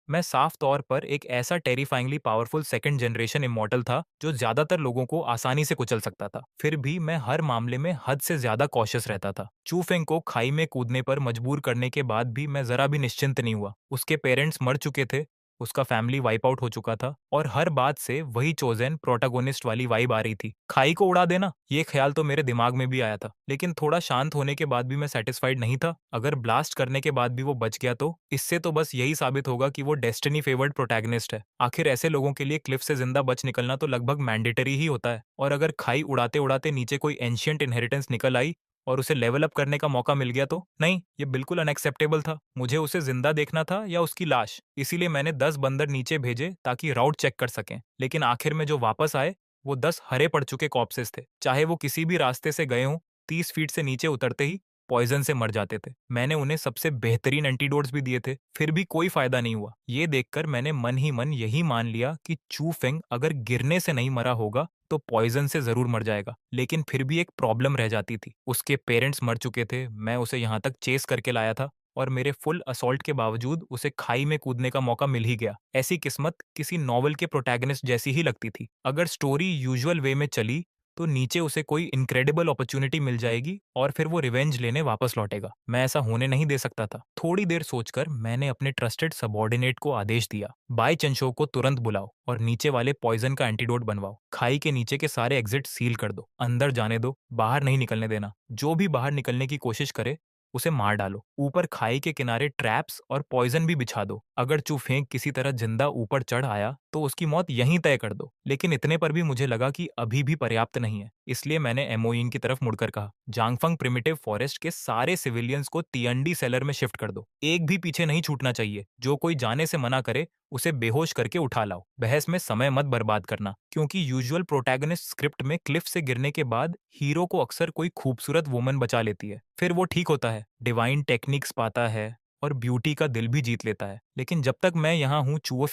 मैं साफ तौर पर एक ऐसा टेरिफाइंगली पावरफुल सेकंड जनरेशन इमॉर्टल था जो ज्यादातर लोगों को आसानी से कुचल सकता था। फिर भी मैं हर मामले में हद से ज्यादा कॉशियस रहता था। चू फेंग को खाई में कूदने पर मजबूर करने के बाद भी मैं जरा भी निश्चिंत नहीं हुआ। उसके पेरेंट्स मर चुके थे, उसका फैमिली वाइप आउट हो चुका था और हर बात से वही चोजन प्रोटागोनिस्ट वाली वाइब आ रही थी। खाई को उड़ा देना, ये ख्याल तो मेरे दिमाग में भी आया था, लेकिन थोड़ा शांत होने के बाद भी मैं सेटिस्फाइड नहीं था। अगर ब्लास्ट करने के बाद भी वो बच गया तो इससे तो बस यही साबित होगा कि वो डेस्टिनी फेवर्ड प्रोटैगनिस्ट है। आखिर ऐसे लोगों के लिए क्लिफ से जिंदा बच निकलना तो लगभग मैंडेटरी ही होता है। और अगर खाई उड़ाते उड़ाते नीचे कोई एंशियंट इनहेरिटेंस निकल आई और उसे लेवल अप करने का मौका मिल गया तो नहीं, ये बिल्कुल अनएक्सेप्टेबल था। मुझे उसे जिंदा देखना था या उसकी लाश। इसीलिए मैंने 10 बंदर नीचे भेजे ताकि राउट चेक कर सकें, लेकिन आखिर में जो वापस आए वो 10 हरे पड़ चुके कॉप्सेस थे। चाहे वो किसी भी रास्ते से गए हों, 30 फीट से नीचे उतरते ही पॉइजन से मर जाते थे। मैंने उन्हें सबसे बेहतरीन एंटीडोट्स भी दिए थे, फिर भी कोई फायदा नहीं हुआ। ये देखकर मैंने मन ही मन यही मान लिया कि चू फेंग अगर गिरने से नहीं मरा होगा तो पॉइजन से जरूर मर जाएगा। लेकिन फिर भी एक प्रॉब्लम रह जाती थी, उसके पेरेंट्स मर चुके थे, मैं उसे यहाँ तक चेस करके लाया था और मेरे फुल असॉल्ट के बावजूद उसे खाई में कूदने का मौका मिल ही गया। ऐसी किस्मत किसी नॉवल के प्रोटैगनिस्ट जैसी ही लगती थी। अगर स्टोरी यूजुअल वे में चली तो नीचे उसे कोई इनक्रेडिबल अपॉर्चुनिटी मिल जाएगी और फिर वो रिवेंज लेने वापस लौटेगा। मैं ऐसा होने नहीं दे सकता था। थोड़ी देर सोचकर मैंने अपने ट्रस्टेड सबॉर्डिनेट को आदेश दिया, बाई चंशो को तुरंत बुलाओ और नीचे वाले पॉइजन का एंटीडोट बनवाओ। खाई के नीचे के सारे एग्जिट सील कर दो, अंदर जाने दो, बाहर नहीं निकलने देना। जो भी बाहर निकलने की कोशिश करे उसे मार डालो। ऊपर खाई के किनारे ट्रैप्स और पॉइजन भी बिछा दो। अगर चू फेंक किसी तरह जिंदा ऊपर चढ़ आया तो उसकी मौत यहीं तय कर दो। लेकिन इतने पर भी मुझे लगा कि अभी भी पर्याप्त नहीं है, इसलिए मैंने एमओइन की तरफ मुड़कर कहा, जांगफंग प्रिमिटिव फॉरेस्ट के सारे सिविलियंस को तियंडी सेलर में शिफ्ट कर दो। एक भी पीछे नहीं छूटना चाहिए। जो कोई जाने से मना करे उसे बेहोश करके उठा लाओ। बहस में समय मत बर्बाद करना, क्योंकि यूजुअल प्रोटैगनिस्ट स्क्रिप्ट में क्लिफ से गिरने के बाद हीरो को अक्सर कोई खूबसूरत वुमन बचा लेती है, फिर वो ठीक होता है, डिवाइन टेक्निक्स पाता है और ब्यूटी का दिल भी जीत लेता है। लेकिन जब तक मैं यहाँ हूँ चू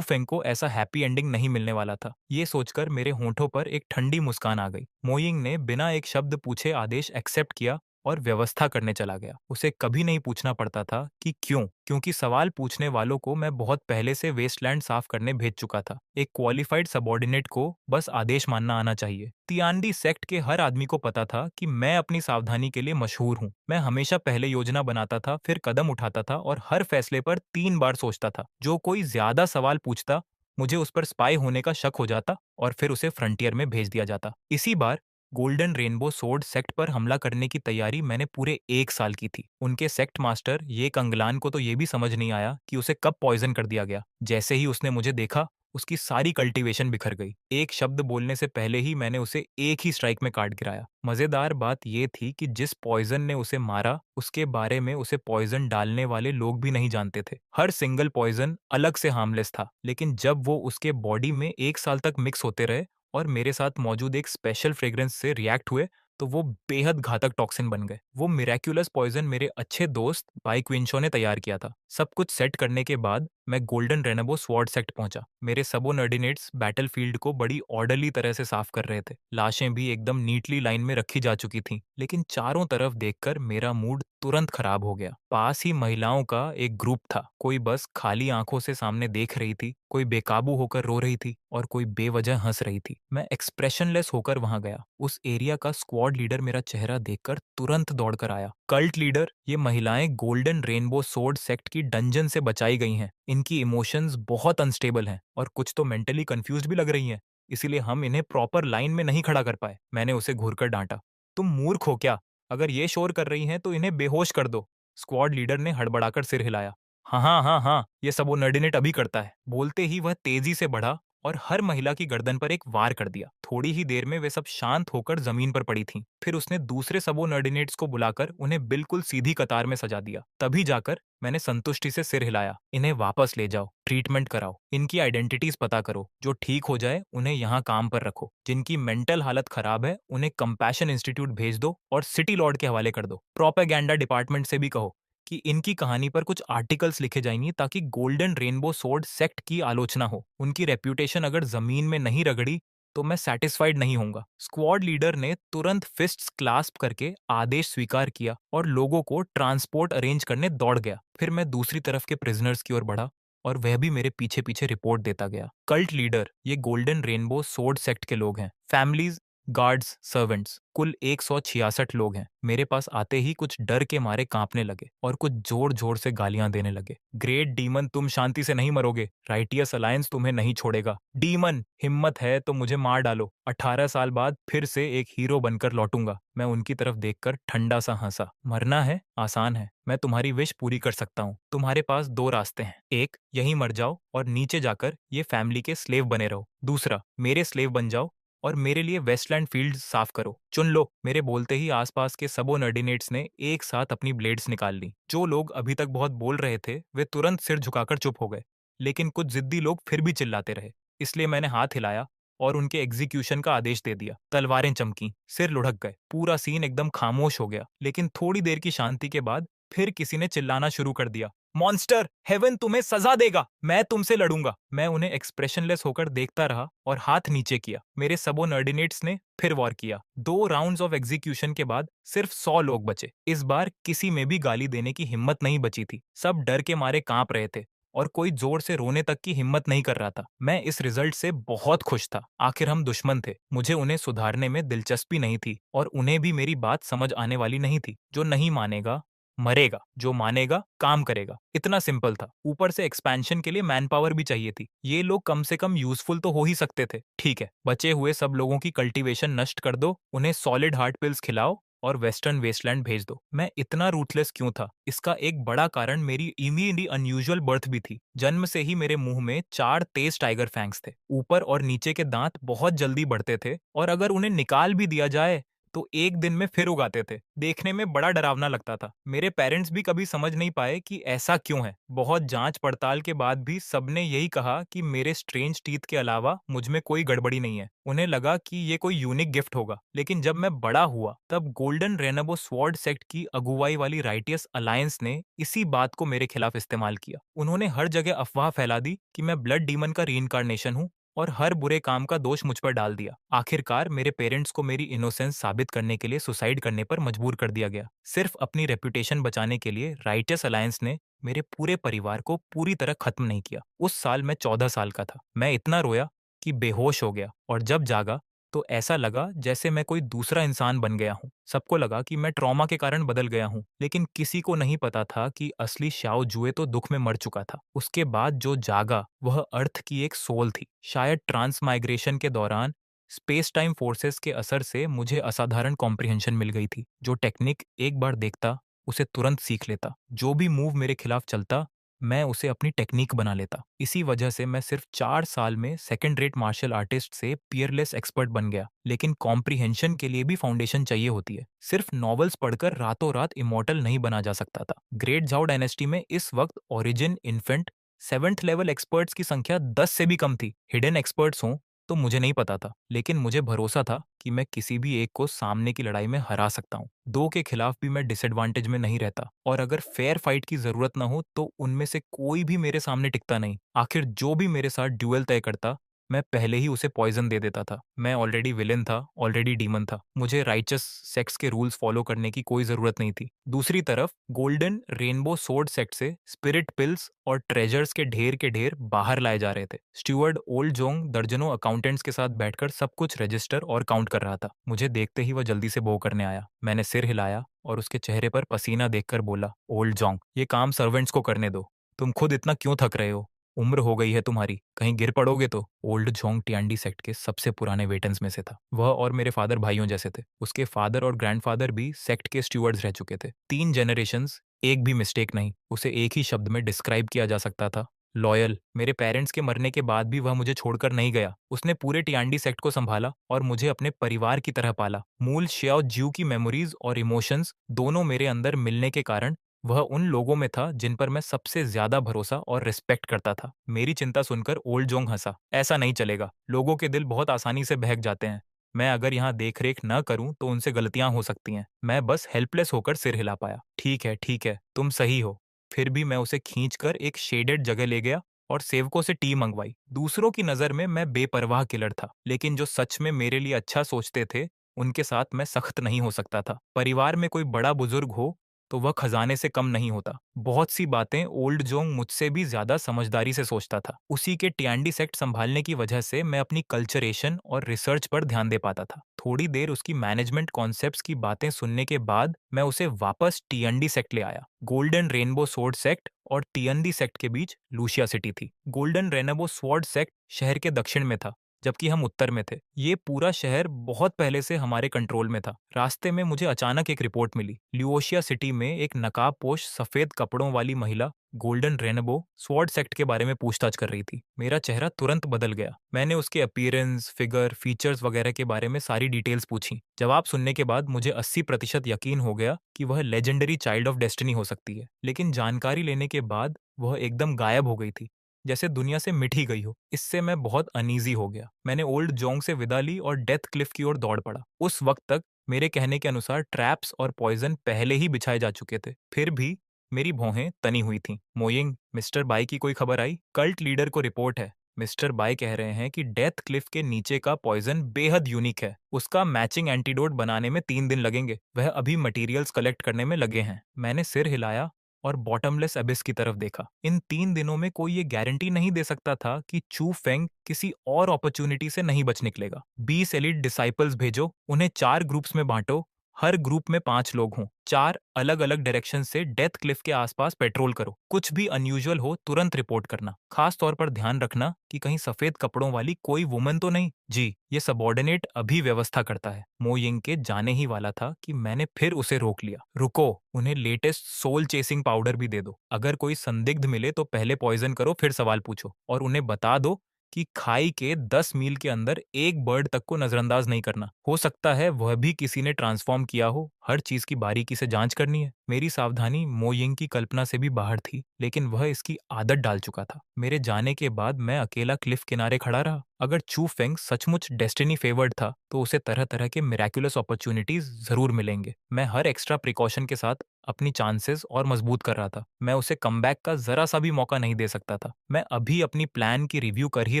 फेंग को ऐसा हैप्पी एंडिंग नहीं मिलने वाला था। ये सोचकर मेरे होंठों पर एक ठंडी मुस्कान आ गई। मोइंग ने बिना एक शब्द पूछे आदेश एक्सेप्ट किया और व्यवस्था करने चला गया। उसे कभी नहीं पूछना पड़ता था कि क्यों, क्योंकि सवाल पूछने वालों को मैं बहुत पहले से वेस्टलैंड साफ करने भेज चुका था। एक क्वालिफाइड सबॉर्डिनेट को बस आदेश मानना आना चाहिए। तियानडी सेक्ट के हर आदमी को पता था कि मैं अपनी सावधानी के लिए मशहूर हूँ। मैं हमेशा पहले योजना बनाता था, फिर कदम उठाता था और हर फैसले पर 3 बार सोचता था। जो कोई ज्यादा सवाल पूछता, मुझे उस पर स्पाई होने का शक हो जाता और फिर उसे फ्रंटियर में भेज दिया जाता। इसी बार गोल्डन रेनबो सोर्ड सेक्ट पर हमला करने की तैयारी मैंने पूरे 1 साल की थी। उनके सेक्ट मास्टर ये कंगलान को तो ये भी समझ नहीं आया कि उसे कब पॉइजन कर दिया गया। जैसे ही उसने मुझे देखा, उसकी सारी कल्टीवेशन बिखर गई। एक शब्द बोलने से पहले ही मैंने उसे एक ही स्ट्राइक में काट गिराया। मजेदार बात यह थी कि जिस पॉइजन ने उसे मारा उसके बारे में उसे पॉइजन डालने वाले लोग भी नहीं जानते थे। हर सिंगल पॉइजन अलग से हार्मलेस था, लेकिन जब वो उसके बॉडी में 1 साल तक मिक्स होते रहे और मेरे साथ मौजूद एक स्पेशल फ्रेग्रेंस से रिएक्ट हुए तो वो बेहद घातक टॉक्सिन बन गए। वो मिरेक्युलस पॉइजन मेरे अच्छे दोस्त बाई क्विंशो ने तैयार किया था। सब कुछ सेट करने के बाद मैं गोल्डन रेनबो स्वॉर्ड सेक्ट पहुंचा। मेरे सबोर्डिनेट्स बैटलफील्ड को बड़ी ऑर्डरली तरह से साफ कर रहे थे। लाशें भी एकदम नीटली लाइन में रखी जा चुकी थीं, लेकिन चारों तरफ देखकर मेरा मूड तुरंत खराब हो गया। पास ही महिलाओं का एक ग्रुप था। कोई बस खाली आंखों से सामने देख रही थी, कोई बेकाबू होकर रो रही थी और कोई बेवजह हंस रही थी। मैं एक्सप्रेशनलेस होकर वहां गया। उस एरिया का स्क्वाड लीडर मेरा चेहरा देखकर तुरंत दौड़कर आया। कल्ट लीडर, ये महिलाएं गोल्डन रेनबो सोर्ड सेक्ट की डंजन से बचाई गई हैं। इनकी इमोशंस बहुत अनस्टेबल हैं और कुछ तो मेंटली कंफ्यूज्ड भी लग रही हैं, इसीलिए हम इन्हें प्रॉपर लाइन में नहीं खड़ा कर पाए। मैंने उसे घूरकर डांटा, तुम मूर्ख हो क्या? अगर ये शोर कर रही हैं तो इन्हें बेहोश कर दो। स्क्वाड लीडर ने हड़बड़ाकर सिर हिलाया। हाँ हाँ हाँ हाँ, ये सबोर्डिनेट अभी करता है। बोलते ही वह तेजी से बढ़ा और हर महिला की गर्दन पर एक वार कर दिया। थोड़ी ही देर में वे सब शांत होकर जमीन पर पड़ी थीं। फिर उसने दूसरे सबोर्डिनेट्स को बुलाकर उन्हें बिल्कुल सीधी कतार में सजा दिया। तभी जाकर मैंने संतुष्टि से सिर हिलाया। इन्हें वापस ले जाओ, ट्रीटमेंट कराओ, इनकी आइडेंटिटीज पता करो। जो ठीक हो जाए उन्हें यहाँ काम पर रखो। जिनकी मेंटल हालत खराब है उन्हें कंपैशन इंस्टीट्यूट भेज दो और सिटी लॉर्ड के हवाले कर दो। प्रोपेगेंडा डिपार्टमेंट से भी कहो कि इनकी कहानी पर कुछ आर्टिकल्स लिखे जाएंगे ताकि गोल्डन रेनबो सोर्ड सेक्ट की आलोचना हो। उनकी रेप्यूटेशन अगर जमीन में नहीं रगड़ी तो मैं सेटिस्फाइड नहीं होऊंगा। स्क्वाड लीडर ने तुरंत फिस्ट्स क्लास्प करके आदेश स्वीकार किया और लोगों को ट्रांसपोर्ट अरेंज करने दौड़ गया। फिर मैं दूसरी तरफ के प्रिजनर्स की ओर बढ़ा। और वह भी मेरे पीछे पीछे रिपोर्ट देता गया। कल्ट लीडर ये गोल्डन रेनबो सोर्ड सेक्ट के लोग हैं। फैमिलीज, गार्ड्स, सर्वेंट्स, कुल 166 लोग हैं। मेरे पास आते ही कुछ डर के मारे कांपने लगे और कुछ जोर जोर से गालियां देने लगे। ग्रेट डीमन, तुम शांति से नहीं मरोगे। राइटियस अलायंस तुम्हें नहीं छोड़ेगा। डीमन, हिम्मत है तो मुझे मार डालो। 18 साल बाद फिर से एक हीरो बनकर लौटूंगा। मैं उनकी तरफ देखकर ठंडा सा हंसा। मरना है, आसान है। मैं तुम्हारी विश पूरी कर सकता हूँ। तुम्हारे पास दो रास्ते हैं। एक, यहीं मर जाओ और नीचे जाकर ये फैमिली के स्लेव बने रहो। दूसरा, मेरे स्लेव बन जाओ और मेरे लिए वेस्टलैंड फील्ड साफ करो। चुन लो। मेरे बोलते ही आसपास के सबोर्डिनेट्स ने एक साथ अपनी ब्लेड्स निकाल ली। जो लोग अभी तक बहुत बोल रहे थे वे तुरंत सिर झुकाकर चुप हो गए, लेकिन कुछ जिद्दी लोग फिर भी चिल्लाते रहे। इसलिए मैंने हाथ हिलाया और उनके एग्जीक्यूशन का आदेश दे दिया। तलवारें चमकी, सिर लुढ़क गए, पूरा सीन एकदम खामोश हो गया। लेकिन थोड़ी देर की शांति के बाद फिर किसी ने चिल्लाना शुरू कर दिया, मॉन्स्टर, हेवन तुम्हें सजा देगा। मैं तुमसे लड़ूंगा। मैं उन्हें एक्सप्रेशनलेस होकर देखता रहा और हाथ नीचे किया। मेरे सबोर्डिनेट्स ने फिर वॉर किया। 2 राउंड्स ऑफ एग्जीक्यूशन के बाद सिर्फ 100 लोग बचे। इस बार किसी में भी गाली देने की हिम्मत नहीं बची थी। सब डर के मारे कांप रहे थे और कोई जोर से रोने तक की हिम्मत नहीं कर रहा था। मैं इस रिजल्ट से बहुत खुश था। आखिर हम दुश्मन थे। मुझे उन्हें सुधारने में दिलचस्पी नहीं थी और उन्हें भी मेरी बात समझ आने वाली नहीं थी। जो नहीं मानेगा मरेगा, जो मानेगा काम करेगा। इतना सिंपल था। ऊपर से एक्सपेंशन के लिए मैन पावर भी चाहिए थी। ये लोग कम से कम यूजफुल तो हो ही सकते थे। ठीक है, बचे हुए सब लोगों की कल्टीवेशन नष्ट कर दो, उन्हें सॉलिड हार्ट पिल्स खिलाओ और वेस्टर्न वेस्टलैंड भेज दो। मैं इतना रूथलेस क्यों था? इसका एक बड़ा कारण मेरी इमीडिएटली अनयूजुअल बर्थ भी थी। जन्म से ही मेरे मुंह में 4 तेज टाइगर फैंग्स थे। ऊपर और नीचे के दांत बहुत जल्दी बढ़ते थे और अगर उन्हें निकाल भी दिया जाए तो एक दिन में फिर उगाते थे। देखने में बड़ा डरावना लगता था। मेरे पेरेंट्स भी कभी समझ नहीं पाए कि ऐसा क्यों है। बहुत जांच पड़ताल के बाद भी सबने यही कहा कि मेरे स्ट्रेंज टीथ के अलावा मुझ में कोई गड़बड़ी नहीं है। उन्हें लगा कि ये कोई यूनिक गिफ्ट होगा। लेकिन जब मैं बड़ा हुआ तब गोल्डन रेनबो स्वॉर्ड सेक्ट की अगुवाई वाली राइटियस अलायंस ने इसी बात को मेरे खिलाफ इस्तेमाल किया। उन्होंने हर जगह अफवाह फैला दी कि मैं ब्लड डीमन का रीइंकार्नेशन हूँ और हर बुरे काम का दोष मुझ पर डाल दिया। आखिरकार मेरे पेरेंट्स को मेरी इनोसेंस साबित करने के लिए सुसाइड करने पर मजबूर कर दिया गया। सिर्फ अपनी रेपुटेशन बचाने के लिए राइटियस अलायंस ने मेरे पूरे परिवार को पूरी तरह खत्म नहीं किया। उस साल मैं 14 साल का था। मैं इतना रोया कि बेहोश हो गया और जब जागा तो ऐसा लगा जैसे मैं कोई दूसरा इंसान बन गया हूँ। सबको लगा कि मैं ट्रॉमा के कारण बदल गया हूँ, लेकिन किसी को नहीं पता था कि असली शाओ जुए तो दुख में मर चुका था। उसके बाद जो जागा वह अर्थ की एक सोल थी। शायद ट्रांसमाइग्रेशन के दौरान स्पेस टाइम फोर्सेस के असर से मुझे असाधारण कॉम्प्रिहेंशन मिल गई थी। जो टेक्निक एक बार देखता उसे तुरंत सीख लेता। जो भी मूव मेरे खिलाफ चलता मैं उसे अपनी टेक्निक बना लेता। इसी वजह से मैं सिर्फ 4 साल में सेकंड रेट मार्शल आर्टिस्ट से पियरलेस एक्सपर्ट बन गया। लेकिन कॉम्प्रिहेंशन के लिए भी फाउंडेशन चाहिए होती है। सिर्फ नॉवेल्स पढ़कर रातों रात इमॉर्टल नहीं बना जा सकता था। ग्रेट झाओ डायनेस्टी में इस वक्त origin, infant, 7th level experts की संख्या 10 से भी कम थी। हिडन एक्सपर्ट्स हों तो मुझे नहीं पता था, लेकिन मुझे भरोसा था कि मैं किसी भी एक को सामने की लड़ाई में हरा सकता हूँ। 2 के खिलाफ भी मैं डिसएडवांटेज में नहीं रहता और अगर फेयर फाइट की जरूरत ना हो तो उनमें से कोई भी मेरे सामने टिकता नहीं। आखिर जो भी मेरे साथ ड्यूएल तय करता मैं पहले ही उसे पॉइजन दे देता था। मैं ऑलरेडी विलेन था, ऑलरेडी डीमन था। मुझे राइचस सेक्स के रूल्स फॉलो करने की कोई जरूरत नहीं थी। दूसरी तरफ गोल्डन रेनबो सोर्ड सेक्ट से स्पिरिट पिल्स और ट्रेजर्स के ढेर बाहर लाए जा रहे थे। स्टीवर्ड ओल्ड जोंग दर्जनों अकाउंटेंट्स के साथ बैठकर सब कुछ रजिस्टर और काउंट कर रहा था। मुझे देखते ही वह जल्दी से बो करने आया। मैंने सिर हिलाया और उसके चेहरे पर पसीना देखकर बोला, ओल्ड जोंग, ये काम सर्वेंट्स को करने दो। तुम खुद इतना क्यों थक रहे हो? उम्र हो गई है तुम्हारी, कहीं गिर पड़ोगे तो। ओल्ड जोंग टियांडी सेक्ट के सबसे पुराने वेटन्स में से था। वह और मेरे फादर भाइयों जैसे थे। उसके फादर और ग्रैंडफादर भी सेक्ट के स्टीवर्ड्स रह चुके थे। 3 जनरेशंस, एक भी मिस्टेक नहीं। उसे एक ही शब्द में डिस्क्राइब किया जा सकता था, लॉयल। मेरे पेरेंट्स के मरने के बाद भी वह मुझे छोड़कर नहीं गया। उसने पूरे टियांडी सेक्ट को संभाला और मुझे अपने परिवार की तरह पाला। मूल श्याओ ज्यू की मेमोरीज और इमोशंस दोनों मेरे अंदर मिलने के कारण वह उन लोगों में था जिन पर मैं सबसे ज्यादा भरोसा और रिस्पेक्ट करता था। मेरी चिंता सुनकर ओल्ड जोंग हंसा। ऐसा नहीं चलेगा। लोगों के दिल बहुत आसानी से बहक जाते हैं। मैं अगर यहाँ देख रेख न करूं तो उनसे गलतियां हो सकती हैं। मैं बस हेल्पलेस होकर सिर हिला पाया। ठीक है, तुम सही हो। फिर भी मैं उसे खींचकर एक शेडेड जगह ले गया और सेवकों से टी मंगवाई। दूसरों की नजर में मैं बेपरवाह किलर था, लेकिन जो सच में मेरे लिए अच्छा सोचते थे उनके साथ मैं सख्त नहीं हो सकता था। परिवार में कोई बड़ा बुजुर्ग हो तो वह खजाने से कम नहीं होता। बहुत सी बातें ओल्ड जोंग मुझसे भी ज्यादा समझदारी से सोचता था। उसी के टियांडी सेक्ट संभालने की वजह से मैं अपनी कल्चरेशन और रिसर्च पर ध्यान दे पाता था। थोड़ी देर उसकी मैनेजमेंट कॉन्सेप्ट्स की बातें सुनने के बाद मैं उसे वापस टियांडी सेक्ट ले आया। गोल्डन रेनबो सोर्ड सेक्ट और टियांडी सेक्ट के बीच लूशिया सिटी थी। गोल्डन रेनबो स्वॉर्ड सेक्ट शहर के दक्षिण में था, जबकि हम उत्तर में थे। ये पूरा शहर बहुत पहले से हमारे कंट्रोल में था। रास्ते में मुझे अचानक एक रिपोर्ट मिली। ल्यूओशिया सिटी में एक नकाबपोश सफेद कपड़ों वाली महिला गोल्डन रेनबो स्वॉर्ड सेक्ट के बारे में पूछताछ कर रही थी। मेरा चेहरा तुरंत बदल गया। मैंने उसके अपीयरेंस, फिगर, फीचर्स वगैरह के बारे में सारी डिटेल्स पूछी। जवाब सुनने के बाद मुझे 80% यकीन हो गया कि वह लेजेंडरी चाइल्ड ऑफ डेस्टिनी हो सकती है। लेकिन जानकारी लेने के बाद वह एकदम गायब हो गई थी, जैसे दुनिया से मिट ही गई हो। इससे मैं बहुत अनईजी हो गया। मैंने ओल्ड जोंग से विदा ली और डेथ क्लिफ की ओर दौड़ पड़ा। उस वक्त तक मेरे कहने के अनुसार ट्रैप्स और पॉइजन पहले ही बिछाए जा चुके थे। फिर भी मेरी भौहें तनी हुई थीं। मोइंग, मिस्टर बाई की कोई खबर आई? कल्ट लीडर को रिपोर्ट है। मिस्टर बाई कह रहे हैं कि डेथ क्लिफ के नीचे का पॉइजन बेहद यूनिक है। उसका मैचिंग एंटीडोट बनाने में 3 दिन लगेंगे। वह अभी मटेरियल्स कलेक्ट करने में लगे हैं। मैंने सिर हिलाया और बॉटमलेस अबिस की तरफ देखा। इन 3 दिनों में कोई ये गारंटी नहीं दे सकता था कि चू फेंग किसी और अपॉर्चुनिटी से नहीं बच निकलेगा। 20 एलिट डिसाइपल्स भेजो, उन्हें 4 ग्रुप्स में बांटो, हर ग्रुप में 5 लोग हों। 4 अलग अलग डायरेक्शन से डेथ क्लिफ के आसपास पेट्रोल करो। कुछ भी अनयूजुअल हो तुरंत रिपोर्ट करना। खास तौर पर ध्यान रखना कि कहीं सफेद कपड़ों वाली कोई वुमन तो नहीं। जी, ये सबॉर्डिनेट अभी व्यवस्था करता है। मो यिंग के जाने ही वाला था कि मैंने फिर उसे रोक लिया। रुको, उन्हें लेटेस्ट सोल चेसिंग पाउडर भी दे दो। अगर कोई संदिग्ध मिले तो पहले पॉइजन करो, फिर सवाल पूछो। और उन्हें बता दो कि खाई के 10 मील के अंदर एक बर्ड तक को नजरअंदाज नहीं करना। हो सकता है वह भी किसी ने ट्रांसफॉर्म किया हो। हर चीज की बारीकी से जांच करनी है। मेरी सावधानी मो यिंग की कल्पना से भी बाहर थी, लेकिन वह इसकी आदत डाल चुका था। मेरे जाने के बाद मैं अकेला क्लिफ किनारे खड़ा रहा। अगर चू फेंग सचमुच डेस्टिनी फेवर्ड था तो उसे तरह तरह के मिराकुलस अपॉर्चुनिटीज जरूर मिलेंगे। मैं हर एक्स्ट्रा प्रिकॉशन के साथ अपनी चांसेस और मजबूत कर रहा था। मैं उसे कमबैक का जरा सा भी मौका नहीं दे सकता था। मैं अभी अपनी प्लान की रिव्यू कर ही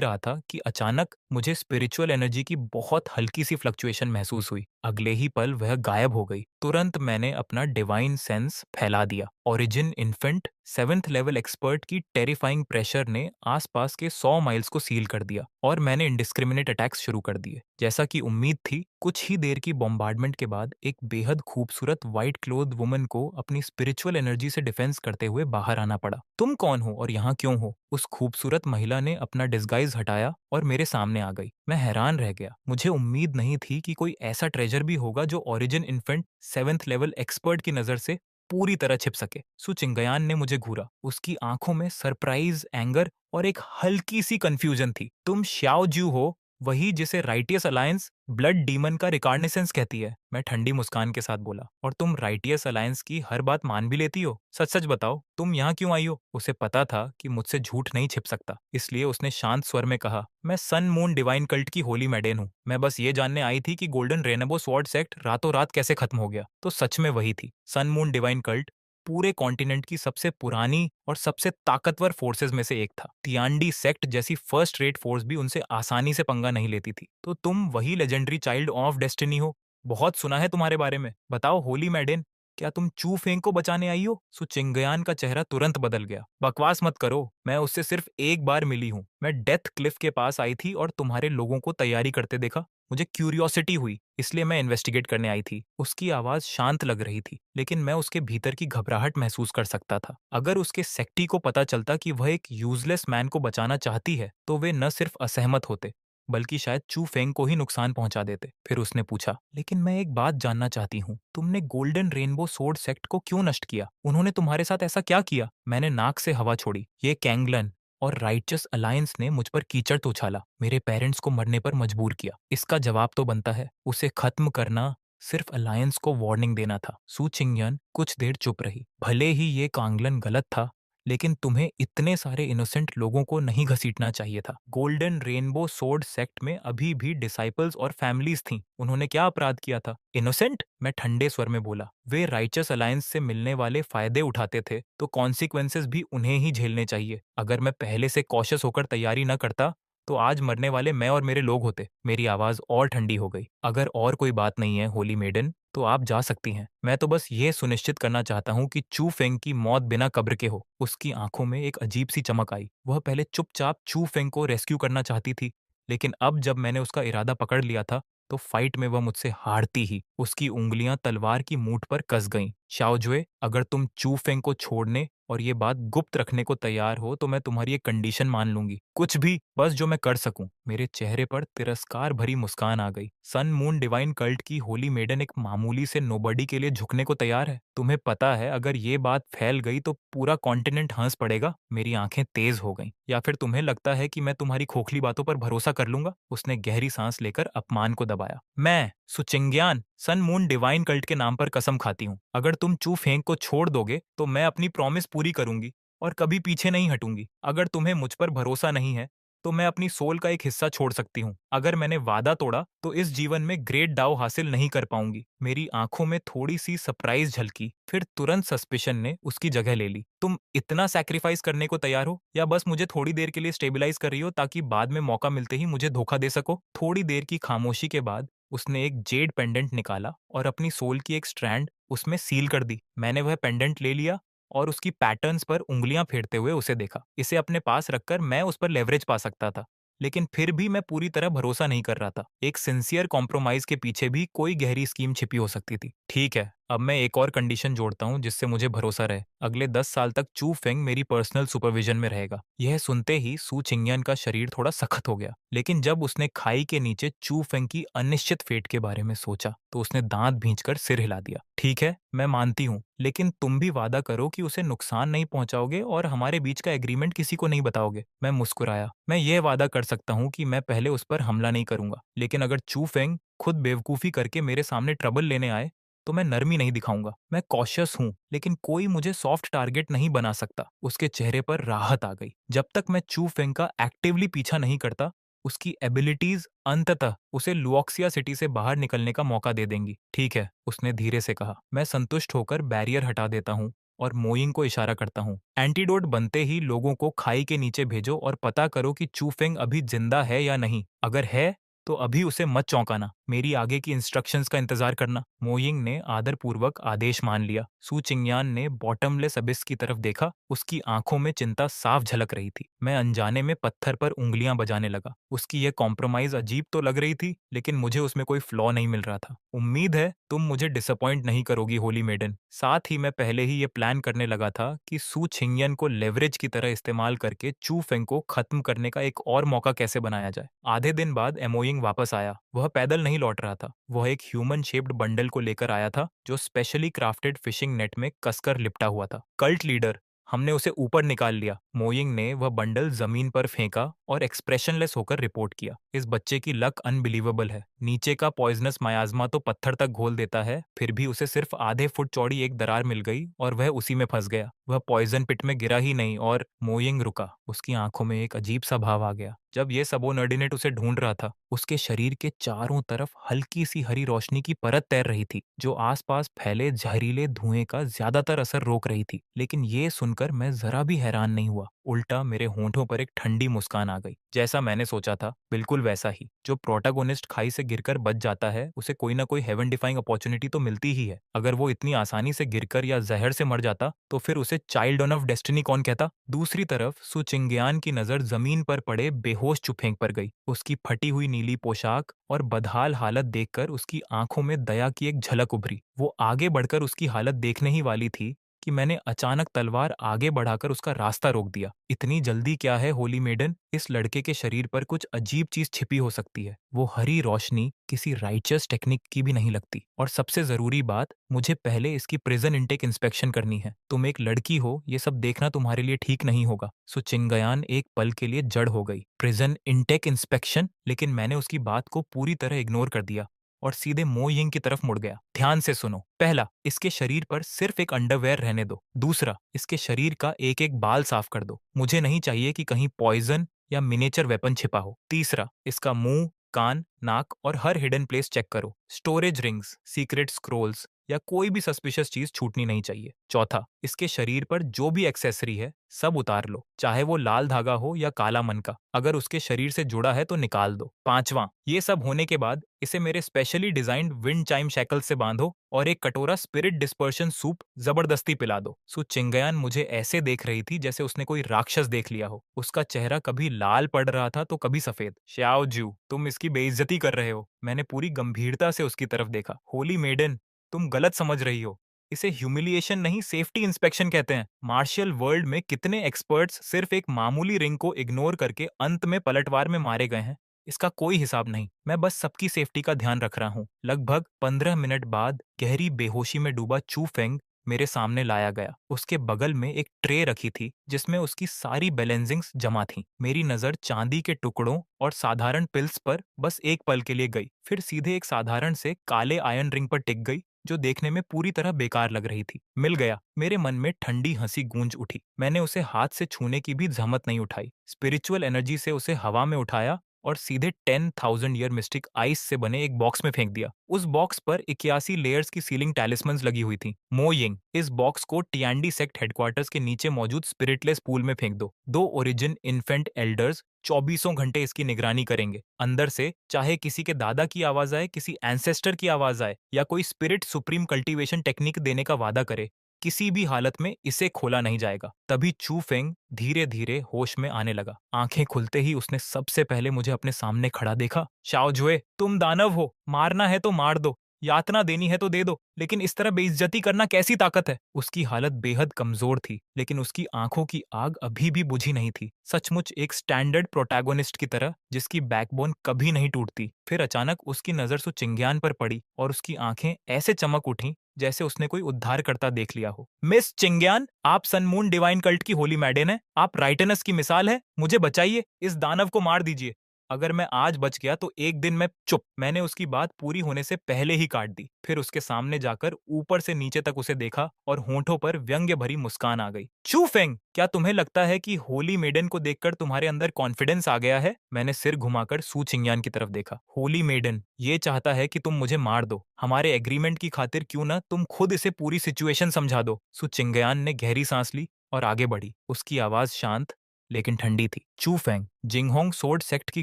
रहा था कि अचानक मुझे स्पिरिचुअल एनर्जी की बहुत हल्की सी फ्लक्चुएशन महसूस हुई। अगले ही पल वह गायब हो गई। तुरंत मैंने अपना डिवाइन सेंस फैला दिया। Origin infant 7th level expert की टेरिफाइंग प्रेशर ने आसपास के 100 माइल्स को सील कर दिया और मैंने इंडिस्क्रिमिनेट अटैक्स शुरू कर दिए। जैसा कि उम्मीद थी, कुछ ही देर की बॉम्बार्डमेंट के बाद एक बेहद खूबसूरत व्हाइट क्लोथ वुमन को अपनी स्पिरिचुअल एनर्जी से डिफेंस करते हुए बाहर आना पड़ा। तुम कौन हो और यहाँ क्यों हो? उस खूबसूरत महिला ने अपना डिस्गाइज हटाया और मेरे सामने आ गई। मैं हैरान रह गया। मुझे उम्मीद नहीं थी कि कोई ऐसा ट्रेजर भी होगा जो origin infant 7th level expert की नजर से पूरी तरह छिप सके। सु चिंगयान ने मुझे घूरा। उसकी आंखों में सरप्राइज, एंगर और एक हल्की सी कंफ्यूजन थी। तुम श्याओ जू हो, वही जिसे राइटियस अलायंस ब्लड डीमन का रिकार्नेसेंस कहती है। मैं ठंडी मुस्कान के साथ बोला। और तुम राइटियस अलायंस की हर बात मान भी लेती हो? सच सच बताओ, तुम यहाँ क्यों आई हो? उसे पता था कि मुझसे झूठ नहीं छिप सकता, इसलिए उसने शांत स्वर में कहा, मैं सन मून डिवाइन कल्ट की होली मैडेन हूँ। मैं बस ये जानने आई थी कि गोल्डन रेनबो स्वॉर्ड सेक्ट रातों रात कैसे खत्म हो गया। तो सच में वही थी। सन मून डिवाइन कल्ट पूरे कॉन्टिनेंट की सबसे पुरानी और सबसे ताकतवर फोर्सेस में से एक था। तियांडी सेक्ट जैसी फर्स्ट रेट फोर्स भी उनसे आसानी से पंगा नहीं लेती थी। तो तुम वही लेजेंडरी चाइल्ड ऑफ डेस्टिनी हो? बहुत सुना है तुम्हारे बारे में। बताओ होली मैडेन, क्या तुम चू फेंग को बचाने आई हो? सु चिंगयान का चेहरा तुरंत बदल गया। बकवास मत करो, मैं उससे सिर्फ एक बार मिली हूँ। मैं डेथ क्लिफ के पास आई थी और तुम्हारे लोगों को तैयारी करते देखा। मुझे क्यूरियोसिटी हुई, इसलिए मैं इन्वेस्टिगेट करने आई थी। उसकी आवाज शांत लग रही थी, लेकिन मैं उसके भीतर की घबराहट महसूस कर सकता था। अगर उसके सेक्टी को पता चलता कि वह एक यूजलेस मैन को बचाना चाहती है, तो वे न सिर्फ असहमत होते, बल्कि शायद चू फेंग को ही नुकसान पहुंचा देते। फिर उसने पूछा, लेकिन मैं एक बात जानना चाहती हूँ, तुमने गोल्डन रेनबो सोर्ड सेक्ट को क्यों नष्ट किया? उन्होंने तुम्हारे साथ ऐसा क्या किया? मैंने नाक से हवा छोड़ी। ये कैंगलन और राइचस अलायंस ने मुझ पर कीचड़ तो उछाला, मेरे पेरेंट्स को मरने पर मजबूर किया। इसका जवाब तो बनता है। उसे खत्म करना सिर्फ अलायंस को वार्निंग देना था। सू चिंगयन कुछ देर चुप रही। भले ही ये कांगलन गलत था, लेकिन तुम्हें इतने सारे इनोसेंट लोगों को नहीं घसीटना चाहिए था। गोल्डन रेनबो सोर्ड सेक्ट में अभी भी डिसाइपल्स और फैमिलीज थीं। उन्होंने क्या अपराध किया था? इनोसेंट? मैं ठंडे स्वर में बोला। वे राइचस अलायंस से मिलने वाले फायदे उठाते थे, तो कॉन्सिक्वेंसेस भी उन्हें ही झेलने चाहिए। अगर मैं पहले से कॉशियस होकर तैयारी न करता, तो आज मरने वाले मैं और मेरे लोग होते। मेरी आवाज और ठंडी हो गई। अगर और कोई बात नहीं है होली मेडन, तो आप जा सकती हैं। मैं तो बस ये सुनिश्चित करना चाहता हूँ कि चू फेंग की मौत बिना कब्र के हो। उसकी आंखों में एक अजीब सी चमक आई। वह पहले चुपचाप चू फेंग को रेस्क्यू करना चाहती थी, लेकिन अब जब मैंने उसका इरादा पकड़ लिया था, तो फाइट में वह मुझसे हारती ही। उसकी उंगलियां तलवार की मूठ पर कस गईं। शाओजुए, अगर तुम चू फेंग को छोड़ने और ये बात गुप्त रखने को तैयार हो तो मैं तुम्हारी एक कंडीशन मान लूंगी। कुछ भी, बस जो मैं कर सकूं। मेरे चेहरे पर तिरस्कार भरी मुस्कान आ गई। सन मून डिवाइन कल्ट की होली मेडन एक मामूली से नोबडी के लिए झुकने को तैयार है। तुम्हें पता है, अगर ये बात फैल गई तो पूरा कॉन्टिनेंट हंस पड़ेगा। मेरी आंखें तेज हो गईं। या फिर तुम्हें लगता है कि मैं तुम्हारी खोखली बातों पर भरोसा कर लूंगा? उसने गहरी सांस लेकर अपमान को दबाया। मैं सुचिंग्यान सन मून डिवाइन कल्ट के नाम पर कसम खाती हूँ, अगर तुम चू फेंग को छोड़ दोगे तो मैं अपनी प्रॉमिस पूरी करूंगी और कभी पीछे नहीं हटूंगी। अगर तुम्हें मुझ पर भरोसा नहीं है तो मैं अपनी सोल का एक हिस्सा छोड़ सकती हूँ। अगर मैंने वादा तोड़ा तो इस जीवन में ग्रेट दाव हासिल नहीं कर पाऊंगी। मेरी आंखों में थोड़ी सी सरप्राइज झलकी, फिर तुरंत सस्पिशन ने उसकी जगह ले ली। तुम इतना सैक्रिफाइस करने को तैयार हो, या बस मुझे थोड़ी देर के लिए स्टेबलाइज कर रही हो ताकि बाद में मौका मिलते ही मुझे धोखा दे सको? थोड़ी देर की खामोशी के बाद उसने एक जेड पेंडेंट निकाला और अपनी सोल की एक स्ट्रैंड उसमें सील कर दी। मैंने वह पेंडेंट ले लिया और उसकी पैटर्न्स पर उंगलियां फेरते हुए उसे देखा। इसे अपने पास रखकर मैं उस पर लेवरेज पा सकता था, लेकिन फिर भी मैं पूरी तरह भरोसा नहीं कर रहा था। एक सिंसियर कॉम्प्रोमाइज के पीछे भी कोई गहरी स्कीम छिपी हो सकती थी। ठीक है, अब मैं एक और कंडीशन जोड़ता हूँ जिससे मुझे भरोसा रहे। अगले 10 साल तक चू फेंग मेरी पर्सनल सुपरविजन में रहेगा। यह सुनते ही सू चिंगयन का शरीर थोड़ा सख्त हो गया, लेकिन जब उसने खाई के नीचे चू फेंग की अनिश्चित फेट के बारे में सोचा तो उसने दांत भींचकर सिर हिला दिया। ठीक है, मैं मानती हूँ, लेकिन तुम भी वादा करो कि उसे नुकसान नहीं पहुंचाओगे और हमारे बीच का एग्रीमेंट किसी को नहीं बताओगे। मैं मुस्कुराया। मैं यह वादा कर सकता हूँ कि मैं पहले उस पर हमला नहीं करूंगा, लेकिन अगर चू फेंग खुद बेवकूफी करके मेरे सामने ट्रबल लेने आए तो मैं नरमी नहीं दिखाऊंगा। मैं कॉशियस हूँ, लेकिन कोई मुझे सॉफ्ट टारगेट नहीं बना सकता। उसके चेहरे पर राहत आ गई। जब तक मैं चू फेंग का एक्टिवली पीछा नहीं करता, उसकी एबिलिटीज अंततः उसे लुओक्सिया सिटी से बाहर निकलने का मौका दे देंगी। ठीक है, उसने धीरे से कहा। मैं संतुष्ट होकर बैरियर हटा देता हूँ और मोइंग को इशारा करता हूँ। एंटीडोट बनते ही लोगों को खाई के नीचे भेजो और पता करो कि चू फेंग अभी जिंदा है या नहीं। अगर है तो अभी उसे मत चौंकाना। मेरी आगे की इंस्ट्रक्शंस का इंतजार करना। मोइंग ने आदरपूर्वक आदेश मान लिया। सू चिंगयान ने बॉटमलेस अबिस की तरफ देखा। उसकी आंखों में चिंता साफ झलक रही थी। मैं अनजाने में पत्थर पर उंगलियां बजाने लगा। उसकी यह कॉम्प्रोमाइज अजीब तो लग रही थी, लेकिन मुझे उसमें कोई फ्लॉ नहीं मिल रहा था। उम्मीद है तुम मुझे डिसअपॉइंट नहीं करोगी होली मेडन। साथ ही मैं पहले ही ये प्लान करने लगा था कि सू छिंगयन को लेवरेज की तरह इस्तेमाल करके चू फेंग को खत्म करने का एक और मौका कैसे बनाया जाए। आधे दिन बाद एमोइंग वापस आया। वह पैदल नहीं लौट रहा था। वह एक ह्यूमन शेप्ड बंडल को लेकर आया था जो स्पेशली क्राफ्टेड फिशिंग नेट में कसकर लिपटा हुआ था। कल्ट लीडर, हमने उसे ऊपर निकाल लिया। मोइंग ने वह बंडल जमीन पर फेंका और एक्सप्रेशनलेस होकर रिपोर्ट किया। इस बच्चे की लक अनबिलीवेबल है। नीचे का पॉइजनस मायाज़मा तो पत्थर तक घोल देता है, फिर भी उसे सिर्फ आधे फुट चौड़ी एक दरार मिल गई और वह उसी में फंस गया। वह पॉइजन पिट में गिरा ही नहीं और मोइंग रुका। उसकी आंखों में एक अजीब सा भाव आ गया। जब ये सबोर्डिनेट उसे ढूंढ रहा था, उसके शरीर के चारों तरफ हल्की सी हरी रोशनी की परत तैर रही थी जो आसपास फैले जहरीले धुएं का ज्यादातर असर रोक रही थी। लेकिन ये सुनकर मैं जरा भी हैरान नहीं हुआ। उल्टा मेरे होंठों पर एक ठंडी मुस्कान आ गई। जैसा मैंने सोचा था, बिल्कुल वैसा ही। जो प्रोटैगोनिस्ट खाई से गिरकर बच जाता है, उसे कोई ना कोई हेवन डिफाइंग अपॉर्चुनिटी तो मिलती ही है। अगर वो इतनी आसानी से गिरकर या जहर से मर जाता तो फिर उसे चाइल्ड ऑन ऑफ डेस्टिनी कौन कहता। दूसरी तरफ सु चिंग्यान की नजर जमीन पर पड़े बेहोश चुफेंग पर गई। उसकी फटी हुई नीली पोशाक और बदहाल हालत देखकर उसकी आंखों में दया की एक झलक उभरी। वो आगे बढ़कर उसकी हालत देखने ही वाली थी कि मैंने अचानक तलवार आगे बढ़ाकर उसका रास्ता रोक दिया। इतनी जल्दी क्या है होली मेडन? इस लड़के के शरीर पर कुछ अजीब चीज छिपी हो सकती है। वो हरी रोशनी किसी राइचस टेक्निक की भी नहीं लगती। और सबसे जरूरी बात, मुझे पहले इसकी प्रिजन इनटेक इंस्पेक्शन करनी है। तुम एक लड़की हो, ये सब देखना तुम्हारे लिए ठीक नहीं होगा। सो चिंगयान एक पल के लिए जड़ हो गई। Prison intake inspection? लेकिन मैंने उसकी बात को पूरी तरह इग्नोर कर दिया और सीधे मो यिंग की तरफ मुड़ गया। ध्यान से सुनो। पहला, इसके शरीर पर सिर्फ एक अंडरवेयर रहने दो। दूसरा, इसके शरीर का एक एक बाल साफ कर दो। मुझे नहीं चाहिए कि कहीं पॉइजन या मिनेचर वेपन छिपा हो। तीसरा, इसका मुंह, कान, नाक और हर हिडन प्लेस चेक करो। स्टोरेज रिंग्स, सीक्रेट स्क्रोल्स या कोई भी सस्पिशियस चीज छूटनी नहीं चाहिए। चौथा, इसके शरीर पर जो भी एक्सेसरी है सब उतार लो, चाहे वो लाल धागा हो या काला मन का। अगर उसके शरीर से जुड़ा है तो निकाल दो। पांचवा, ये सब होने के बाद इसे मेरे specially designed wind chime shackle से बांधो और एक कटोरा स्पिरिट डिस्पर्शन सूप जबरदस्ती पिला दो। सो चिंगयान मुझे ऐसे देख रही थी जैसे उसने कोई राक्षस देख लिया हो। उसका चेहरा कभी लाल पड़ रहा था तो कभी सफेद। श्याओ जू, तुम इसकी बेइज्जती कर रहे हो। मैंने पूरी गंभीरता से उसकी तरफ देखा। होली मेडन, तुम गलत समझ रही हो। इसे ह्यूमिलिएशन नहीं, सेफ्टी इंस्पेक्शन कहते हैं। मार्शियल वर्ल्ड में कितने एक्सपर्ट्स सिर्फ एक मामूली रिंग को इग्नोर करके अंत में पलटवार में मारे गए हैं, इसका कोई हिसाब नहीं। मैं बस सबकी सेफ्टी का ध्यान रख रहा हूँ। लगभग 15 मिनट बाद गहरी बेहोशी में डूबा चू फेंग मेरे सामने लाया गया। उसके बगल में एक ट्रे रखी थी जिसमें उसकी सारी बैलेंसिंग्स जमा थी। मेरी नजर चांदी के टुकड़ों और साधारण पिल्स पर बस एक पल के लिए गई, फिर सीधे एक साधारण से काले आयरन रिंग पर टिक गई जो देखने में पूरी तरह बेकार लग रही थी। मिल गया। मेरे मन में ठंडी हंसी गूंज उठी। मैंने उसे हाथ से छूने की भी जहमत नहीं उठाई। स्पिरिचुअल एनर्जी से उसे हवा में उठाया और सीधे 10,000 ईयर मिस्टिक आइस से बने एक बॉक्स में फेंक दिया। उस बॉक्स पर 81 लेयर्स की सीलिंग टैलिस्मन्स लगी हुई थी। मो यिंग, इस बॉक्स को टियांडी सेक्ट हेडक्वार्टर्स के नीचे मौजूद स्पिरिटलेस पूल में फेंक दो। दो ओरिजिन इन्फेंट एल्डर्स 24 घंटे इसकी निगरानी करेंगे। अंदर से चाहे किसी के दादा की आवाज आए, किसी एंसेस्टर की आवाज आए या कोई स्पिरिट सुप्रीम कल्टीवेशन टेक्निक देने का वादा करे, किसी भी हालत में इसे खोला नहीं जाएगा। तभी चू फेंग धीरे धीरे होश में आने लगा। आंखें खुलते ही उसने सबसे पहले मुझे अपने सामने खड़ा देखा। शाओ जुए, तुम दानव हो, मारना है तो मार दो, यातना देनी है तो दे दो, लेकिन इस तरह बेइज्जती करना कैसी ताकत है। उसकी हालत बेहद कमजोर थी, लेकिन उसकी आंखों की आग अभी भी बुझी नहीं थी। सचमुच एक स्टैंडर्ड प्रोटैगोनिस्ट की तरह जिसकी बैकबोन कभी नहीं टूटती। फिर अचानक उसकी नजर सो चिंग्यान पर पड़ी और उसकी आंखें ऐसे चमक उठी जैसे उसने कोई उद्धारकर्ता देख लिया हो। मिस चिंग्यान, आप सनमून डिवाइन कल्ट की होली मैडेन है। आप राइटनस की मिसाल है। मुझे बचाइए, इस दानव को मार दीजिए। अगर मैं आज बच गया तो एक दिन मैं चुप। मैंने उसकी बात पूरी होने से पहले ही काट दी। फिर उसके सामने जाकर ऊपर से नीचे तक उसे देखा और होंठों पर व्यंग्य भरी मुस्कान आ गई। चू फेंग, क्या तुम्हें लगता है कि होली मेडन को देखकर तुम्हारे अंदर कॉन्फिडेंस आ गया है? मैंने सिर घुमाकर सू चिंग्यान की तरफ देखा। होली मेडन ये चाहता है कि तुम मुझे मार दो। हमारे एग्रीमेंट की खातिर क्यों ना तुम खुद इसे पूरी सिचुएशन समझा दो। सू चिंग्यान ने गहरी सांस ली और आगे बढ़ी। उसकी आवाज शांत लेकिन ठंडी थी। चू फेंग, जिंगहोंग सोर्ड सेक्ट की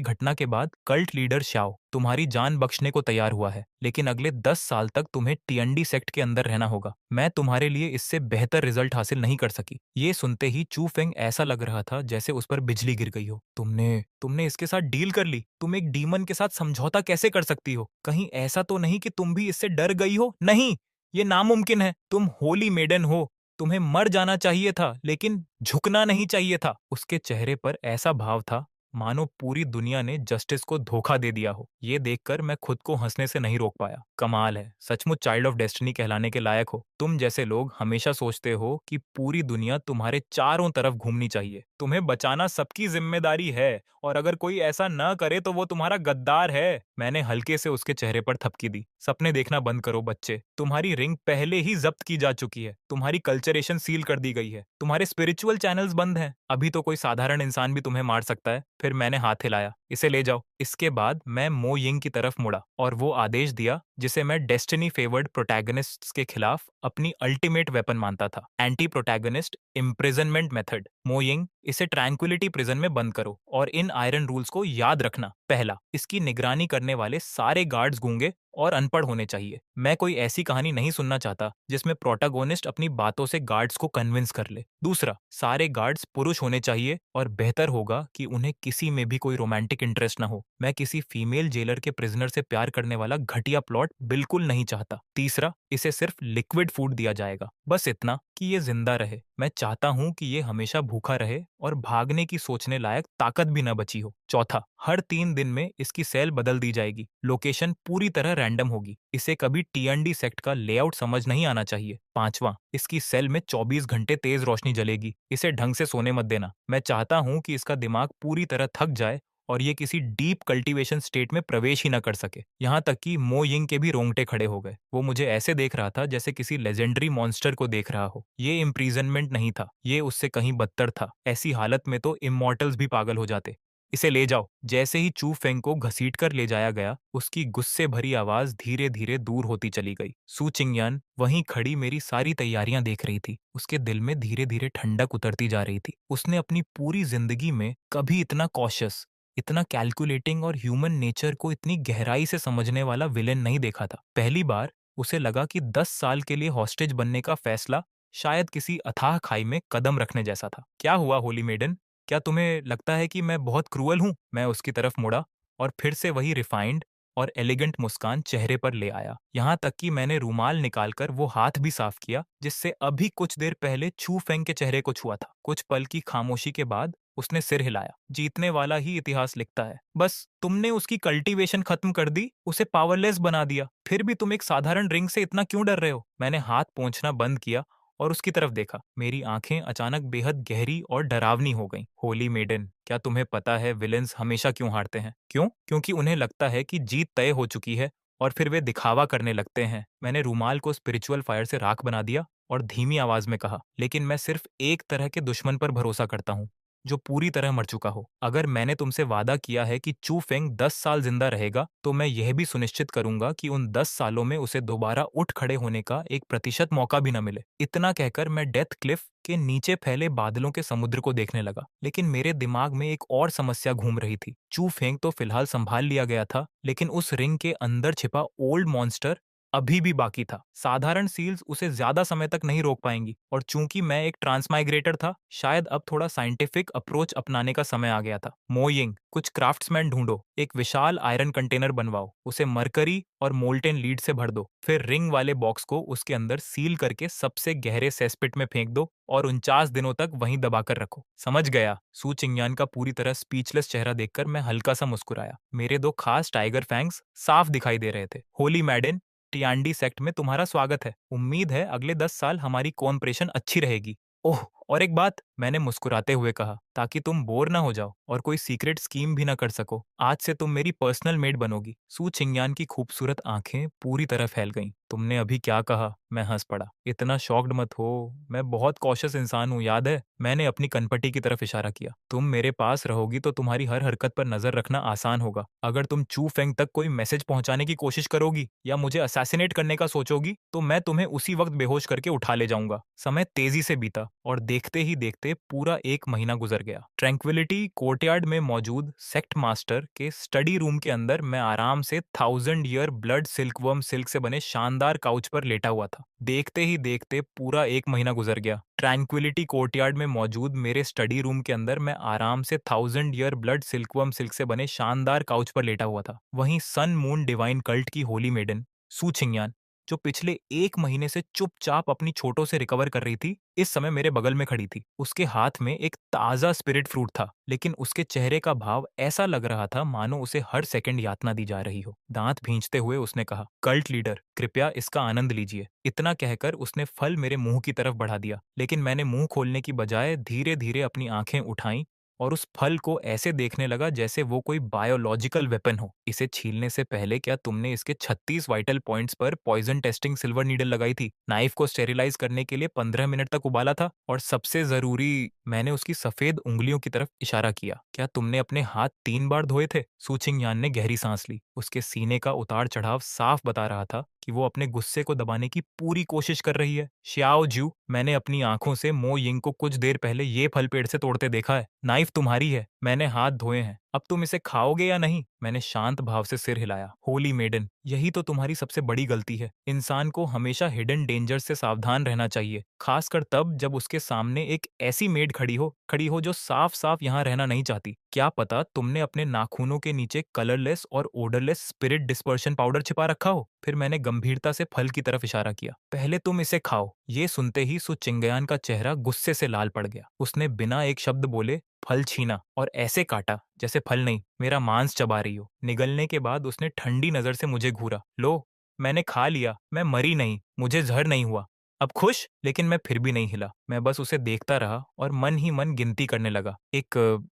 घटना के बाद कल्ट लीडर शाओ तुम्हारी जान बख्शने को तैयार हुआ है, लेकिन अगले 10 साल तक तुम्हें टीएनडी सेक्ट के अंदर रहना होगा। मैं तुम्हारे लिए इससे बेहतर रिजल्ट हासिल नहीं कर सकी। ये सुनते ही चू फेंग ऐसा लग रहा था जैसे उस पर बिजली गिर गई हो। तुमने तुमने इसके साथ डील कर ली? तुम एक डीमन के साथ समझौता कैसे कर सकती हो? कहीं ऐसा तो नहीं कि तुम भी इससे डर गई हो? नहीं, ये नामुमकिन है। तुम होली मेडन हो। तुम्हें मर जाना चाहिए था, लेकिन झुकना नहीं चाहिए था। उसके चेहरे पर ऐसा भाव था मानो पूरी दुनिया ने जस्टिस को धोखा दे दिया हो। ये देखकर मैं खुद को हंसने से नहीं रोक पाया। कमाल है, सचमुच चाइल्ड ऑफ डेस्टिनी कहलाने के लायक हो। तुम जैसे लोग हमेशा सोचते हो कि पूरी दुनिया तुम्हारे चारों तरफ घूमनी चाहिए। तुम्हें बचाना सबकी जिम्मेदारी है और अगर कोई ऐसा न करे तो वो तुम्हारा गद्दार है। मैंने हल्के से उसके चेहरे पर थपकी दी। सपने देखना बंद करो बच्चे। तुम्हारी रिंग पहले ही जब्त की जा चुकी है। तुम्हारी कल्चरेशन सील कर दी गई है। तुम्हारे स्पिरिचुअल चैनल्स बंद हैं। अभी तो कोई साधारण इंसान भी तुम्हें मार सकता है। फिर मैंने हाथ हिलाया, इसे ले जाओ। इसके बाद मैं मो यिंग की तरफ मुड़ा और वो आदेश दिया जिसे मैं डेस्टिनी फेवर्ड प्रोटैगनिस्ट्स के खिलाफ अपनी अल्टीमेट वेपन मानता था। Anti protagonist imprisonment method. मो यिंग, इसे ट्रैंक्विलिटी प्रिजन में बंद करो और इन आयरन रूल्स को याद रखना। पहला, इसकी निगरानी करने वाले सारे गार्ड्स गूंगे और अनपढ़ होने चाहिए। मैं कोई ऐसी कहानी नहीं सुनना चाहता जिसमें प्रोटैगोनिस्ट अपनी बातों से गार्ड्स को कन्विंस कर ले। दूसरा, सारे गार्ड्स पुरुष होने चाहिए और बेहतर होगा कि उन्हें किसी में भी कोई रोमांटिक इंटरेस्ट ना हो। मैं किसी फीमेल जेलर के प्रिजनर से प्यार करने वाला घटिया प्लॉट बिल्कुल नहीं चाहता। तीसरा, इसे सिर्फ लिक्विड फूड दिया जाएगा, बस इतना कि ये जिंदा रहे। मैं चाहता हूं कि ये हमेशा भूखा रहे और भागने की सोचने लायक ताकत भी न बची हो। चौथा, हर 3 दिन में इसकी सेल बदल दी जाएगी। लोकेशन पूरी तरह रैंडम होगी। इसे कभी टीएनडी सेक्ट का लेआउट समझ नहीं आना चाहिए। पांचवा, इसकी सेल में 24 घंटे तेज रोशनी जलेगी। इसे ढंग से सोने मत देना। मैं चाहता हूं कि इसका दिमाग पूरी तरह थक जाए और ये किसी डीप कल्टीवेशन स्टेट में प्रवेश ही न कर सके। यहाँ तक कि मो यिंग के भी रोंगटे खड़े हो गए। वो मुझे ऐसे देख रहा था जैसे किसी लेजेंडरी मॉन्स्टर को देख रहा हो। ये इम्प्रीजनमेंट नहीं था, ये उससे कहीं बदतर था। ऐसी हालत में तो इमॉर्टल्स भी पागल हो जाते। इसे ले जाओ। जैसे ही चू फेंग को घसीट कर ले जाया गया, उसकी गुस्से भरी आवाज धीरे धीरे दूर होती चली गई। सू चिंगयान वहीं खड़ी मेरी सारी तैयारियां देख रही थी। उसके दिल में धीरे धीरे ठंडक उतरती जा रही थी। उसने अपनी पूरी जिंदगी में कभी इतना कॉशियस, इतना कैलकुलेटिंग और ह्यूमन नेचर को इतनी गहराई से समझने वाला विलेन नहीं देखा था। पहली बार उसे लगा कि 10 साल के लिए हॉस्टेज बनने का फैसला शायद किसी अथाह खाई में कदम रखने जैसा था। क्या हुआ होली मेडन? क्या तुम्हें लगता है कि मैं बहुत क्रूअल हूं? मैं उसकी तरफ मुड़ा और फिर से वही रिफाइंड और एलिगेंट मुस्कान चेहरे पर ले आया। यहाँ तक कि मैंने रूमाल निकालकर वो हाथ भी साफ किया जिससे अभी कुछ देर पहले छू फेंग के चेहरे को छुआ था। कुछ पल की खामोशी के बाद उसने सिर हिलाया। जीतने वाला ही इतिहास लिखता है। बस तुमने उसकी कल्टीवेशन खत्म कर दी, उसे पावरलेस बना दिया। फिर भी तुम एक साधारण रिंग से इतना क्यों डर रहे हो? मैंने हाथ पोंछना बंद किया और उसकी तरफ देखा। मेरी आंखें अचानक बेहद गहरी और डरावनी हो गईं। होली मेडन, क्या तुम्हें पता है विलेंस हमेशा क्यों हारते हैं? क्यों? क्योंकि उन्हें लगता है कि जीत तय हो चुकी है और फिर वे दिखावा करने लगते हैं। मैंने रूमाल को स्पिरिचुअल फायर से राख बना दिया और धीमी आवाज में कहा, लेकिन मैं सिर्फ एक तरह के दुश्मन पर भरोसा करता हूँ, जो पूरी तरह मर चुका हो। अगर मैंने तुमसे वादा किया है कि चू फेंग 10 साल जिंदा रहेगा, तो मैं यह भी सुनिश्चित करूंगा कि उन 10 सालों में उसे दोबारा उठ खड़े होने का 1% मौका भी न मिले। इतना कहकर मैं डेथ क्लिफ के नीचे फैले बादलों के समुद्र को देखने लगा। लेकिन मेरे दिमाग में एक और समस्या घूम रही थी। चू फेंग तो फिलहाल संभाल लिया गया था, लेकिन उस रिंग के अंदर छिपा ओल्ड मॉन्स्टर अभी भी बाकी था। साधारण सील्स उसे ज्यादा समय तक नहीं रोक पाएंगी और चूंकि मैं एक ट्रांसमाइग्रेटर था, शायद अब थोड़ा साइंटिफिक अप्रोच अपनाने का समय आ गया था। मोइंग, कुछ क्राफ्ट्समैन ढूंढो, एक विशाल आयरन कंटेनर बनवाओ, उसे मरकरी और मोल्टेन लीड से भर दो, फिर रिंग वाले बॉक्स को उसके अंदर सील करके सबसे गहरे सेसपिट में फेंक दो और 49 दिनों तक वहीं दबाकर रखो। समझ गया। सू चिंगयान का पूरी तरह स्पीचलेस चेहरा देखकर मैं हल्का सा मुस्कुराया। मेरे दो खास टाइगर फैंग्स साफ दिखाई दे रहे थे। होली मैडन, टियांडी सेक्ट में तुम्हारा स्वागत है। उम्मीद है अगले 10 साल हमारी कोऑपरेशन अच्छी रहेगी। ओह, और एक बात, मैंने मुस्कुराते हुए कहा, ताकि तुम बोर ना हो जाओ और कोई सीक्रेट स्कीम भी ना कर सको। आज से तुम मेरी पर्सनल मेड बनोगी। सू चिंगयान की खूबसूरत आंखें पूरी तरह फैल गईं। तुमने अभी क्या कहा? मैं हंस पड़ा। इतना शॉक्ड मत हो, मैं बहुत कॉशियस इंसान हूँ, याद है? मैंने अपनी कनपटी की तरफ इशारा किया। तुम मेरे पास रहोगी तो तुम्हारी हर हरकत पर नजर रखना आसान होगा। अगर तुम चू फेंग तक कोई मैसेज पहुंचाने की कोशिश करोगी या मुझे असैसिनेट करने का सोचोगी, तो मैं तुम्हें उसी वक्त बेहोश करके उठा ले जाऊंगा। समय तेजी से बीता और देखते ही देखते पूरा 1 महीना गुजर गया। ट्रैंक्विलिटी कोर्टयार्ड में मौजूद सेक्ट मास्टर के स्टडी रूम के अंदर मैं आराम से 1000 ईयर ब्लड सिल्कवर्म सिल्क से बने शानदार काउच पर लेटा हुआ था। देखते ही देखते पूरा 1 महीना गुजर गया। ट्रैंक्विलिटी कोर्टयार्ड में मौजूद मेरे स्टडी रूम के अंदर मैं आराम से 1000 ईयर ब्लड सिल्कवर्म सिल्क से बने शानदार काउच पर लेटा हुआ था। वहीं सन मून डिवाइन कल्ट की होली मेडन सू छिंगयान, जो पिछले 1 महीने से चुपचाप अपनी चोटों से रिकवर कर रही थी, इस समय मेरे बगल में खड़ी थी। उसके हाथ में एक ताजा स्पिरिट फ्रूट था, लेकिन उसके चेहरे का भाव ऐसा लग रहा था मानो उसे हर सेकंड यातना दी जा रही हो। दांत भींचते हुए उसने कहा, कल्ट लीडर, कृपया इसका आनंद लीजिए। इतना कहकर उसने फल मेरे मुंह की तरफ बढ़ा दिया, लेकिन मैंने मुंह खोलने की बजाय धीरे धीरे अपनी आंखें उठाईं और उस फल को ऐसे देखने लगा जैसे वो कोई बायोलॉजिकल वेपन हो। इसे छीलने से पहले क्या तुमने इसके 36 वाइटल पॉइंट्स पर पॉइजन टेस्टिंग सिल्वर नीडल लगाई थी? नाइफ को स्टेरिलाइज करने के लिए 15 मिनट तक उबाला था? और सबसे जरूरी, मैंने उसकी सफेद उंगलियों की तरफ इशारा किया, क्या तुमने अपने हाथ 3 बार धोए थे? सूचिंग यान ने गहरी सांस ली। उसके सीने का उतार चढ़ाव साफ बता रहा था कि वो अपने गुस्से को दबाने की पूरी कोशिश कर रही है। श्याओ जू, मैंने अपनी आंखों से मो यिंग को कुछ देर पहले ये फल पेड़ से तोड़ते देखा है। नाइफ तुम्हारी है, मैंने हाथ धोए हैं। अब तुम इसे खाओगे या नहीं? मैंने शांत भाव से सिर हिलाया। होली मेडन, यही तो तुम्हारी सबसे बड़ी गलती है। इंसान को हमेशा हिडन डेंजर से सावधान रहना चाहिए, खासकर तब जब उसके सामने एक ऐसी मेड खड़ी हो जो साफ साफ यहाँ रहना नहीं चाहती। क्या पता तुमने अपने नाखूनों के नीचे कलरलेस और ओडरलेस स्पिरिट डिस्पर्शन पाउडर छिपा रखा हो। फिर मैंने गंभीरता से फल की तरफ इशारा किया। पहले तुम इसे खाओ। ये सुनते ही सु चिंगयान का चेहरा गुस्से से लाल पड़ गया। उसने बिना एक शब्द बोले फल छीना और ऐसे काटा जैसे फल नहीं, मेरा मांस चबा रही हो। निगलने के बाद उसने ठंडी नजर से मुझे घूरा। लो, मैंने खा लिया, मैं मरी नहीं, मुझे जहर नहीं हुआ। अब खुश? लेकिन मैं फिर भी नहीं हिला। मैं बस उसे देखता रहा और मन ही मन गिनती करने लगा। 1,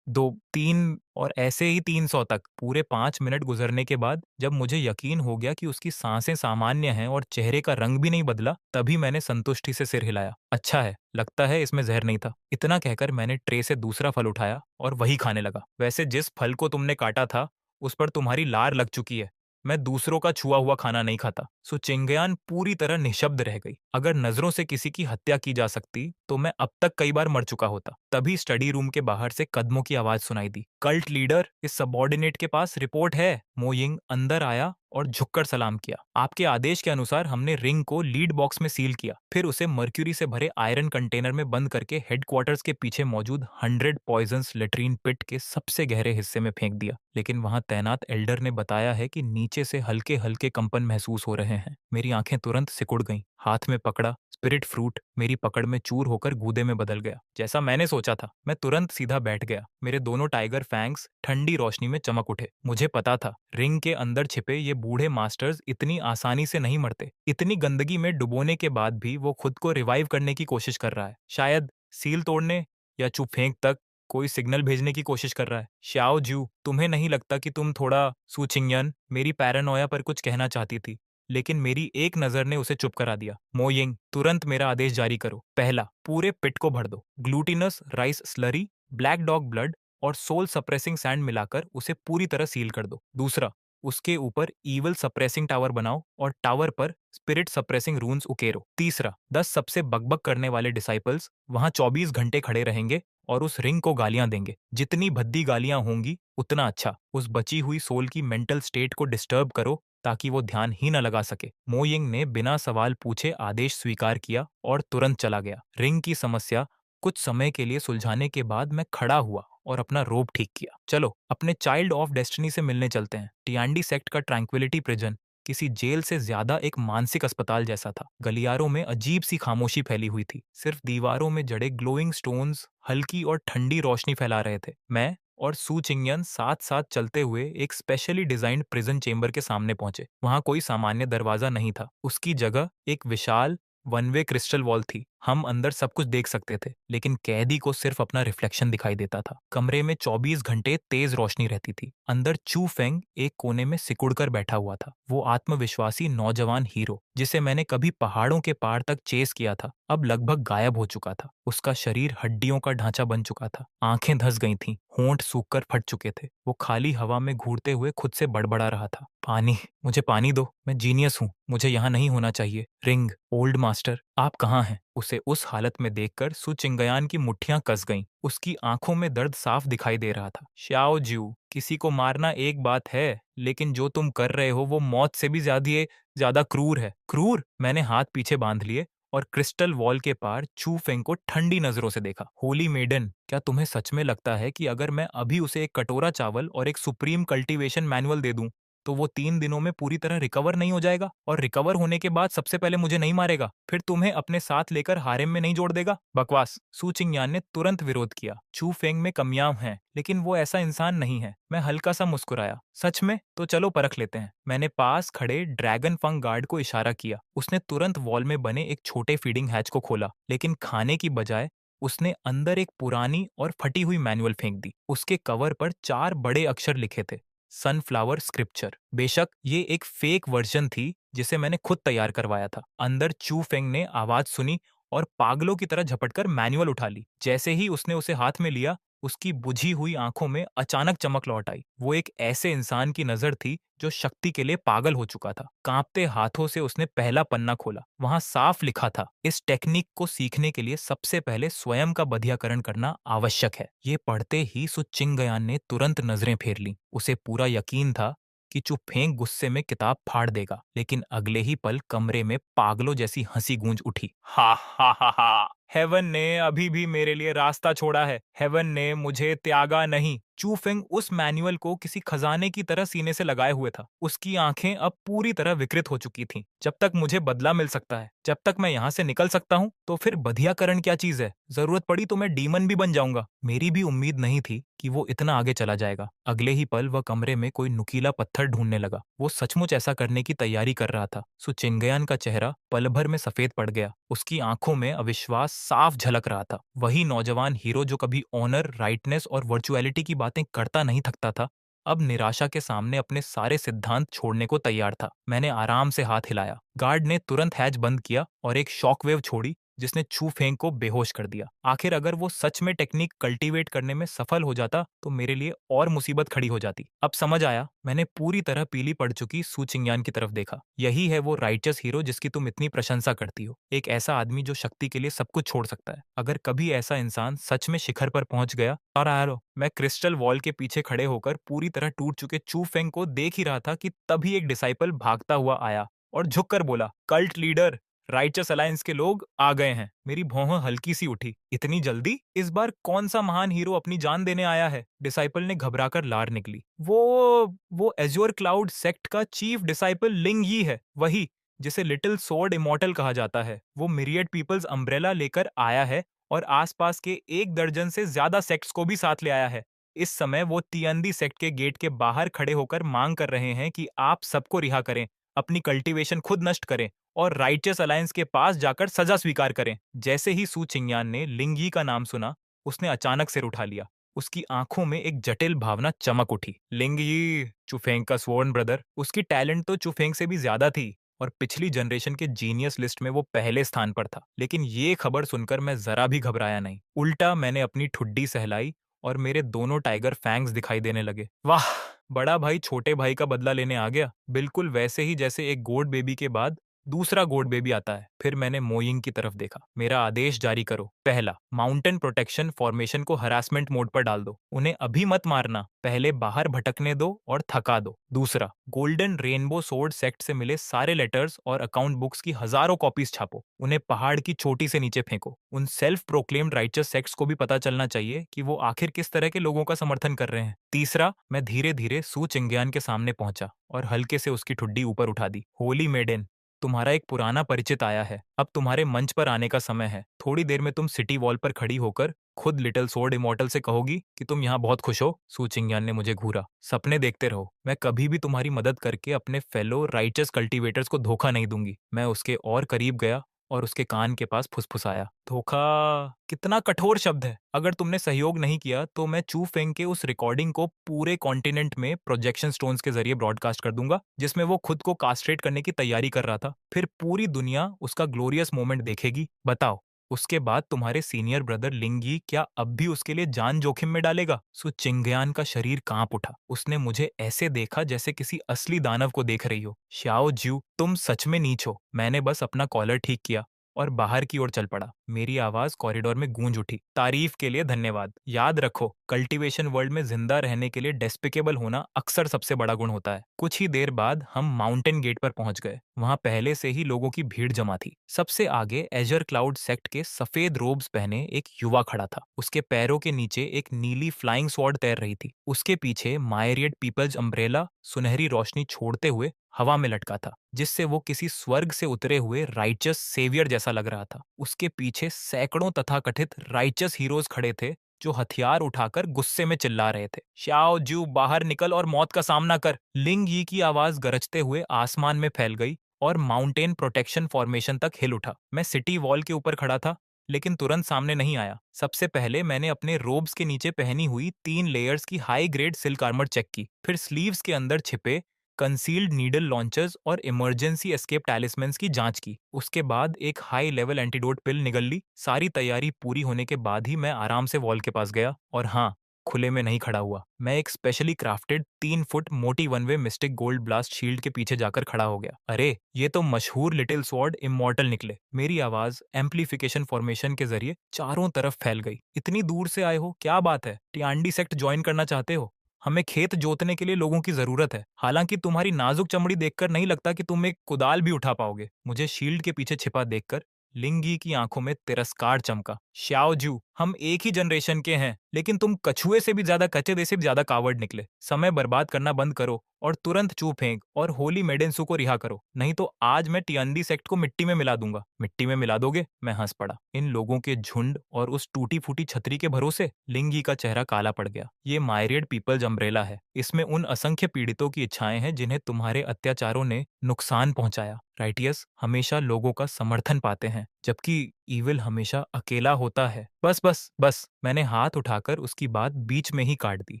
2, 3 और ऐसे ही 300 तक। पूरे 5 मिनट गुजरने के बाद जब मुझे यकीन हो गया कि उसकी सांसें सामान्य हैं और चेहरे का रंग भी नहीं बदला, तभी मैंने संतुष्टि से सिर हिलाया। अच्छा है, लगता है इसमें जहर नहीं था। इतना कहकर मैंने ट्रे से दूसरा फल उठाया और वही खाने लगा। वैसे जिस फल को तुमने काटा था, उस पर तुम्हारी लार लग चुकी है। मैं दूसरों का छुआ हुआ खाना नहीं खाता। सो चिंगयान पूरी तरह निशब्द रह गई। अगर नजरों से किसी की हत्या की जा सकती तो मैं अब तक कई बार मर चुका होता। तभी स्टडी रूम के बाहर से कदमों की आवाज सुनाई दी। कल्ट लीडर, इस सबॉर्डिनेट के पास रिपोर्ट है। मोयिंग अंदर आया और झुककर सलाम किया। आपके आदेश के अनुसार हमने रिंग को लीड बॉक्स में सील किया, फिर उसे मर्क्यूरी से भरे आयरन कंटेनर में बंद करके हेडक्वार्टर्स के पीछे मौजूद 100 पॉइजन्स लेट्रीन पिट के सबसे गहरे हिस्से में फेंक दिया। लेकिन वहां तैनात एल्डर ने बताया है कि नीचे से हल्के हल्के कंपन महसूस हो रहे हैं। मेरी आंखें तुरंत सिकुड़ गईं। हाथ में पकड़ा स्पिरिट फ्रूट मेरी पकड़ में चूर होकर गूदे में बदल गया। जैसा मैंने सोचा था, मैं तुरंत सीधा बैठ गया। मेरे दोनों टाइगर फैंग्स ठंडी रोशनी में चमक उठे। मुझे पता था रिंग के अंदर छिपे ये बूढ़े मास्टर्स इतनी आसानी से नहीं मरते। इतनी गंदगी में डुबोने के बाद भी वो खुद को रिवाइव करने की कोशिश कर रहा है। शायद सील तोड़ने या चुप फेंक तक कोई सिग्नल भेजने की कोशिश कर रहा है। श्याओ जू, तुम्हें नहीं लगता कि तुम थोड़ा सुचिंगयन मेरी पैरानोया पर कुछ कहना चाहती थी, लेकिन मेरी एक नजर ने उसे चुप करा दिया। मोयिंग, तुरंत मेरा आदेश जारी करो। पहला, पूरे पिट को भर दो। Glutinous rice slurry, black dog blood और सोल सप्रेसिंग सैंड मिलाकर उसे पूरी तरह सील कर दो। दूसरा, उसके ऊपर ईवल सप्रेसिंग टावर बनाओ और टावर पर स्पिरिट सप्रेसिंग रून्स उकेरो। तीसरा, 10 सबसे बकबक करने वाले डिसाइपल्स वहां 24 घंटे खड़े रहेंगे और उस रिंग को गालियां देंगे। जितनी भद्दी गालियां होंगी उतना अच्छा। उस बची हुई सोल की मेंटल स्टेट को डिस्टर्ब करो ताकि वो ध्यान ही न लगा सके। मोयिंग ने बिना सवाल पूछे आदेश स्वीकार किया और तुरंत चला गया। रिंग की समस्या कुछ समय के लिए सुलझाने के बाद मैं खड़ा हुआ और अपना रोब ठीक किया। चलो अपने चाइल्ड ऑफ डेस्टिनी से मिलने चलते हैं। टियांडी सेक्ट का ट्रैंक्विलिटी प्रिजन किसी जेल से ज्यादा एक मानसिक अस्पताल जैसा था। गलियारों में अजीब सी खामोशी फैली हुई थी। सिर्फ दीवारों में जड़े ग्लोइंग स्टोन्स हल्की और ठंडी रोशनी फैला रहे थे। मैं और सू चिंगयन साथ साथ चलते हुए एक स्पेशली डिजाइन्ड प्रिजन चेंबर के सामने पहुंचे। वहां कोई सामान्य दरवाजा नहीं था। उसकी जगह एक विशाल वन वे क्रिस्टल वॉल थी। हम अंदर सब कुछ देख सकते थे, लेकिन कैदी को सिर्फ अपना रिफ्लेक्शन दिखाई देता था। कमरे में 24 घंटे तेज रोशनी रहती थी। अंदर चू फेंग एक कोने में सिकुड़कर बैठा हुआ था। वो आत्मविश्वासी नौजवान हीरो जिसे मैंने कभी पहाड़ों के पार तक चेस किया था, अब लगभग गायब हो चुका था। उसका शरीर हड्डियों का ढांचा बन चुका था। आंखें धंस गई थीं, होंठ सूखकर फट चुके थे। वो खाली हवा में घूरते हुए खुद से बड़बड़ा रहा था। पानी, मुझे पानी दो। मैं जीनियस हूँ, मुझे यहाँ नहीं होना चाहिए। रिंग, ओल्ड मास्टर, आप कहाँ हैं? उसे उस हालत में देखकर सु चिंगयान की मुट्ठियां कस गईं। उसकी आंखों में दर्द साफ दिखाई दे रहा था। श्याओ ज्यू, किसी को मारना एक बात है, लेकिन जो तुम कर रहे हो वो मौत से भी ज्यादा क्रूर है। क्रूर? मैंने हाथ पीछे बांध लिए और क्रिस्टल वॉल के पार चू फेंग को ठंडी नजरों से देखा। होली मेडन, क्या तुम्हें सच में लगता है कि अगर मैं अभी उसे एक कटोरा चावल और एक सुप्रीम कल्टीवेशन मैनुअल दे दूं तो वो 3 दिनों में पूरी तरह रिकवर नहीं हो जाएगा? और रिकवर होने के बाद सबसे पहले मुझे नहीं मारेगा, फिर तुम्हें अपने साथ लेकर हारेम में नहीं जोड़ देगा? बकवास। सू चिंगयान ने तुरंत विरोध किया। चू फेंग में कमियां हैं, लेकिन वो ऐसा इंसान नहीं है। मैं हल्का सा मुस्कुराया। सच में? तो चलो परख लेते हैं। मैंने पास खड़े ड्रैगन फंग गार्ड को इशारा किया। उसने तुरंत वॉल में बने एक छोटे फीडिंग हैच को खोला, लेकिन खाने की बजाय उसने अंदर एक पुरानी और फटी हुई मैनुअल फेंक दी। उसके कवर पर 4 बड़े अक्षर लिखे थे, सनफ्लावर स्क्रिप्चर। बेशक ये एक फेक वर्जन थी जिसे मैंने खुद तैयार करवाया था। अंदर चू फेंग ने आवाज सुनी और पागलों की तरह झपटकर मैनुअल उठा ली। जैसे ही उसने उसे हाथ में लिया, उसकी बुझी हुई आंखों में अचानक चमक लौट आई। वो एक ऐसे इंसान की नजर थी जो शक्ति के लिए पागल हो चुका था। कांपते हाथों से उसने पहला पन्ना खोला। वहां साफ लिखा था, इस टेक्निक को सीखने के लिए सबसे पहले स्वयं का बधियाकरण करना आवश्यक है। ये पढ़ते ही सु चिंगयान ने तुरंत नजरें फेर लीं। उसे पूरा यकीन था कि चुप फेंक गुस्से में किताब फाड़ देगा, लेकिन अगले ही पल कमरे में पागलों जैसी हंसी गूंज उठी। हा हा हा हा, हेवन ने अभी भी मेरे लिए रास्ता छोड़ा है। हेवन ने मुझे त्यागा नहीं। चू फेंग उस मैनुअल को किसी खजाने की तरह सीने से लगाए हुए था। उसकी आंखें अब पूरी तरह विकृत हो चुकी थीं। जब तक मुझे बदला मिल सकता है, जब तक मैं यहाँ से निकल सकता हूँ, तो फिर बधियाकरण क्या चीज है? जरूरत पड़ी तो मैं डीमन भी बन जाऊंगा। मेरी भी उम्मीद नहीं थी कि वो इतना आगे चला जाएगा। अगले ही पल वह कमरे में कोई नुकीला पत्थर ढूंढने लगा। वो सचमुच ऐसा करने की तैयारी कर रहा था। सु चिंगयान का चेहरा पल भर में सफेद पड़ गया। उसकी आंखों में अविश्वास साफ झलक रहा था। वही नौजवान हीरो जो कभी ऑनर, राइटनेस और वर्चुअलिटी की बातें करता नहीं थकता था, अब निराशा के सामने अपने सारे सिद्धांत छोड़ने को तैयार था। मैंने आराम से हाथ हिलाया। गार्ड ने तुरंत हैच बंद किया और एक शॉकवेव छोड़ी जिसने छू फेंग को बेहोश कर दिया। आखिर अगर वो सच में टेक्निक कल्टीवेट करने में सफल हो जाता तो मेरे लिए और मुसीबत खड़ी हो जाती। अब समझ आया। मैंने पूरी तरह पीली पड़ चुकी सू चिंगयान की तरफ देखा। यही है वो राइचस हीरो जिसकी तुम इतनी प्रशंसा करती हो। एक ऐसा आदमी जो शक्ति के लिए सब कुछ छोड़ सकता है। अगर कभी ऐसा इंसान सच में शिखर पर पहुंच गया। और आरो, मैं क्रिस्टल वॉल के पीछे खड़े होकर पूरी तरह टूट चुके चू फेंग को देख ही रहा था कि तभी एक डिसाइपल भागता हुआ आया और झुककर बोला, कल्ट लीडर, राइचस अलायंस के लोग आ गए हैं। मेरी भौं हल्की सी उठी। इतनी जल्दी? इस बार कौन सा महान हीरो अपनी जान देने आया है? डिसाइपल ने घबराकर लार निकली। वो एज्योर क्लाउड सेक्ट का चीफ डिसाइपल लिंग यी है, वही जिसे लिटिल सोर्ड इमॉर्टल कहा जाता है। वो मिरियड पीपल्स अम्ब्रेला लेकर आया है और आसपास के 1 दर्जन से ज्यादा सेक्ट्स को भी साथ ले आया है। इस समय वो तियंदी सेक्ट के गेट के बाहर खड़े होकर मांग कर रहे हैं कि आप सबको रिहा करें, अपनी कल्टीवेशन खुद नष्ट करें और राइचस अलायंस के पास जाकर सजा स्वीकार करें। जैसे ही सू चिंगयान ने लिंगी का नाम सुना, उसने अचानक सिर उठा लिया। उसकी आंखों में एक जटिल भावना चमक उठी। लिंगी, चुफेंग का स्वर्ण ब्रदर। उसकी टैलेंट तो चुफेंग से भी ज्यादा थी और पिछली जनरेशन के जीनियस लिस्ट में वो पहले स्थान पर था। लेकिन ये खबर सुनकर मैं जरा भी घबराया नहीं। उल्टा मैंने अपनी ठुड्डी सहलाई और मेरे दोनों टाइगर फैंग्स दिखाई देने लगे। वाह! बड़ा भाई छोटे भाई का बदला लेने आ गया। बिल्कुल वैसे ही जैसे एक गोड बेबी के बाद दूसरा गोड बेबी आता है। फिर मैंने मोइंग की तरफ देखा। मेरा आदेश जारी करो। पहला, माउंटेन प्रोटेक्शन फॉर्मेशन को हरासमेंट मोड पर डाल दो। उन्हें अभी मत मारना, पहले बाहर भटकने दो और थका दो। दूसरा, गोल्डन रेनबो सोर्ड सेक्ट से मिले सारे लेटर्स और अकाउंट बुक्स की हजारों कॉपीज छापो। उन्हें पहाड़ की चोटी से नीचे फेंको। उन सेल्फ प्रोक्लेम्ड राइचस सेक्ट्स को भी पता चलना चाहिए कि वो आखिर किस तरह के लोगों का समर्थन कर रहे हैं। तीसरा, मैं धीरे धीरे सू चिंगयान के सामने पहुंचा और हल्के से उसकी ठुड्डी ऊपर उठा दी। होली मेडेन, तुम्हारा एक पुराना परिचित आया है। अब तुम्हारे मंच पर आने का समय है। थोड़ी देर में तुम सिटी वॉल पर खड़ी होकर खुद लिटिल सोर्ड इमॉर्टल से कहोगी कि तुम यहाँ बहुत खुश हो। सू चिंगयान ने मुझे घूरा। सपने देखते रहो। मैं कभी भी तुम्हारी मदद करके अपने फेलो राइचस कल्टीवेटर्स को धोखा नहीं दूंगी। मैं उसके और करीब गया और उसके कान के पास फुसफुसाया। धोखा? कितना कठोर शब्द है। अगर तुमने सहयोग नहीं किया तो मैं चू फेंग के उस रिकॉर्डिंग को पूरे कॉन्टिनेंट में प्रोजेक्शन स्टोन्स के जरिए ब्रॉडकास्ट कर दूंगा, जिसमें वो खुद को कास्ट्रेट करने की तैयारी कर रहा था। फिर पूरी दुनिया उसका ग्लोरियस मोमेंट देखेगी। बताओ, उसके बाद तुम्हारे सीनियर ब्रदर लिंगी क्या अब भी उसके लिए जान जोखिम में डालेगा? सो चिंगयान का शरीर कांप उठा। उसने मुझे ऐसे देखा जैसे किसी असली दानव को देख रही हो। श्याओ ज्यू, तुम सच में नीच हो। मैंने बस अपना कॉलर ठीक किया और बाहर की ओर चल पड़ा। मेरी आवाज कॉरिडोर में गूंज उठी। तारीफ के लिए धन्यवाद। याद रखो, कल्टीवेशन वर्ल्ड में जिंदा रहने के लिए डेस्पिकेबल होना अक्सर सबसे बड़ा गुण होता है। कुछ ही देर बाद हम माउंटेन गेट पर पहुंच गए। वहां पहले से ही लोगों की भीड़ जमा थी। सबसे आगे एजर क्लाउड सेक्ट के सफेद रोब्स पहने एक युवा खड़ा था। उसके पैरों के नीचे एक नीली फ्लाइंग स्वॉर्ड तैर रही थी। उसके पीछे मायरियड पीपल्स अम्ब्रेला सुनहरी रोशनी छोड़ते हुए हवा में लटका था, जिससे वो किसी स्वर्ग से उतरे हुए राइचस सेवियर जैसा लग रहा था। उसके पीछे सैकड़ों तथाकथित राइचस हीरोज खड़े थे जो हथियार उठाकर गुस्से में चिल्ला रहे थे। श्याओ ज्यू, बाहर निकल और मौत का सामना कर। लिंग यी की आवाज गरजते हुए आसमान में फैल गई और माउंटेन प्रोटेक्शन फॉर्मेशन तक हिल उठा। मैं सिटी वॉल के ऊपर खड़ा था, लेकिन तुरंत सामने नहीं आया। सबसे पहले मैंने अपने रोब्स के नीचे पहनी हुई 3 लेयर्स की high grade silk armour check की। फिर स्लीव्स के अंदर छिपे कंसील्ड नीडल लॉन्चर्स और इमरजेंसी एस्केप टैलिस्मेंस की जांच की। उसके बाद एक हाई लेवल एंटीडोट पिल निगल ली। सारी तैयारी पूरी होने के बाद ही मैं आराम से वॉल के पास गया। और हाँ, खुले में नहीं खड़ा हुआ। मैं एक स्पेशली क्राफ्टेड 3 फुट मोटी one way mistake gold blast shield के पीछे जाकर खड़ा हो गया। अरे, ये तो मशहूर लिटिल स्वॉर्ड इमॉर्टल निकले। मेरी आवाज एम्प्लीफिकेशन फॉर्मेशन के जरिए चारों तरफ फैल गई। इतनी दूर से आए हो, क्या बात है? टियांडी सेक्ट ज्वाइन करना चाहते हो? हमें खेत जोतने के लिए लोगों की जरूरत है। हालांकि तुम्हारी नाजुक चमड़ी देखकर नहीं लगता कि तुम एक कुदाल भी उठा पाओगे। मुझे शील्ड के पीछे छिपा देखकर लिंगी की आंखों में तिरस्कार चमका। श्याओ जू, हम एक ही जनरेशन के हैं, लेकिन तुम कछुए से भी ज्यादा कच्चे से भी ज्यादा कावर्ड निकले। समय बर्बाद करना बंद करो और तुरंत चू फेंक और होली मेडेंसू को रिहा करो, नहीं तो आज मैं टियांदी सेक्ट को मिट्टी में मिला दूंगा। मिट्टी में मिला दोगे? मैं हंस पड़ा। इन लोगों के झुंड और उस टूटी फूटी छतरी के भरोसे? लिंगी का चेहरा काला पड़ गया। ये मायरियड पीपल्स अम्ब्रेला है। इसमें उन असंख्य पीड़ितों की इच्छाएं हैं जिन्हें तुम्हारे अत्याचारों ने नुकसान पहुंचाया। राइटियस हमेशा लोगों का समर्थन पाते हैं, जबकि ईविल हमेशा अकेला होता है। बस बस बस, मैंने हाथ उठाकर उसकी बात बीच में ही काट दी।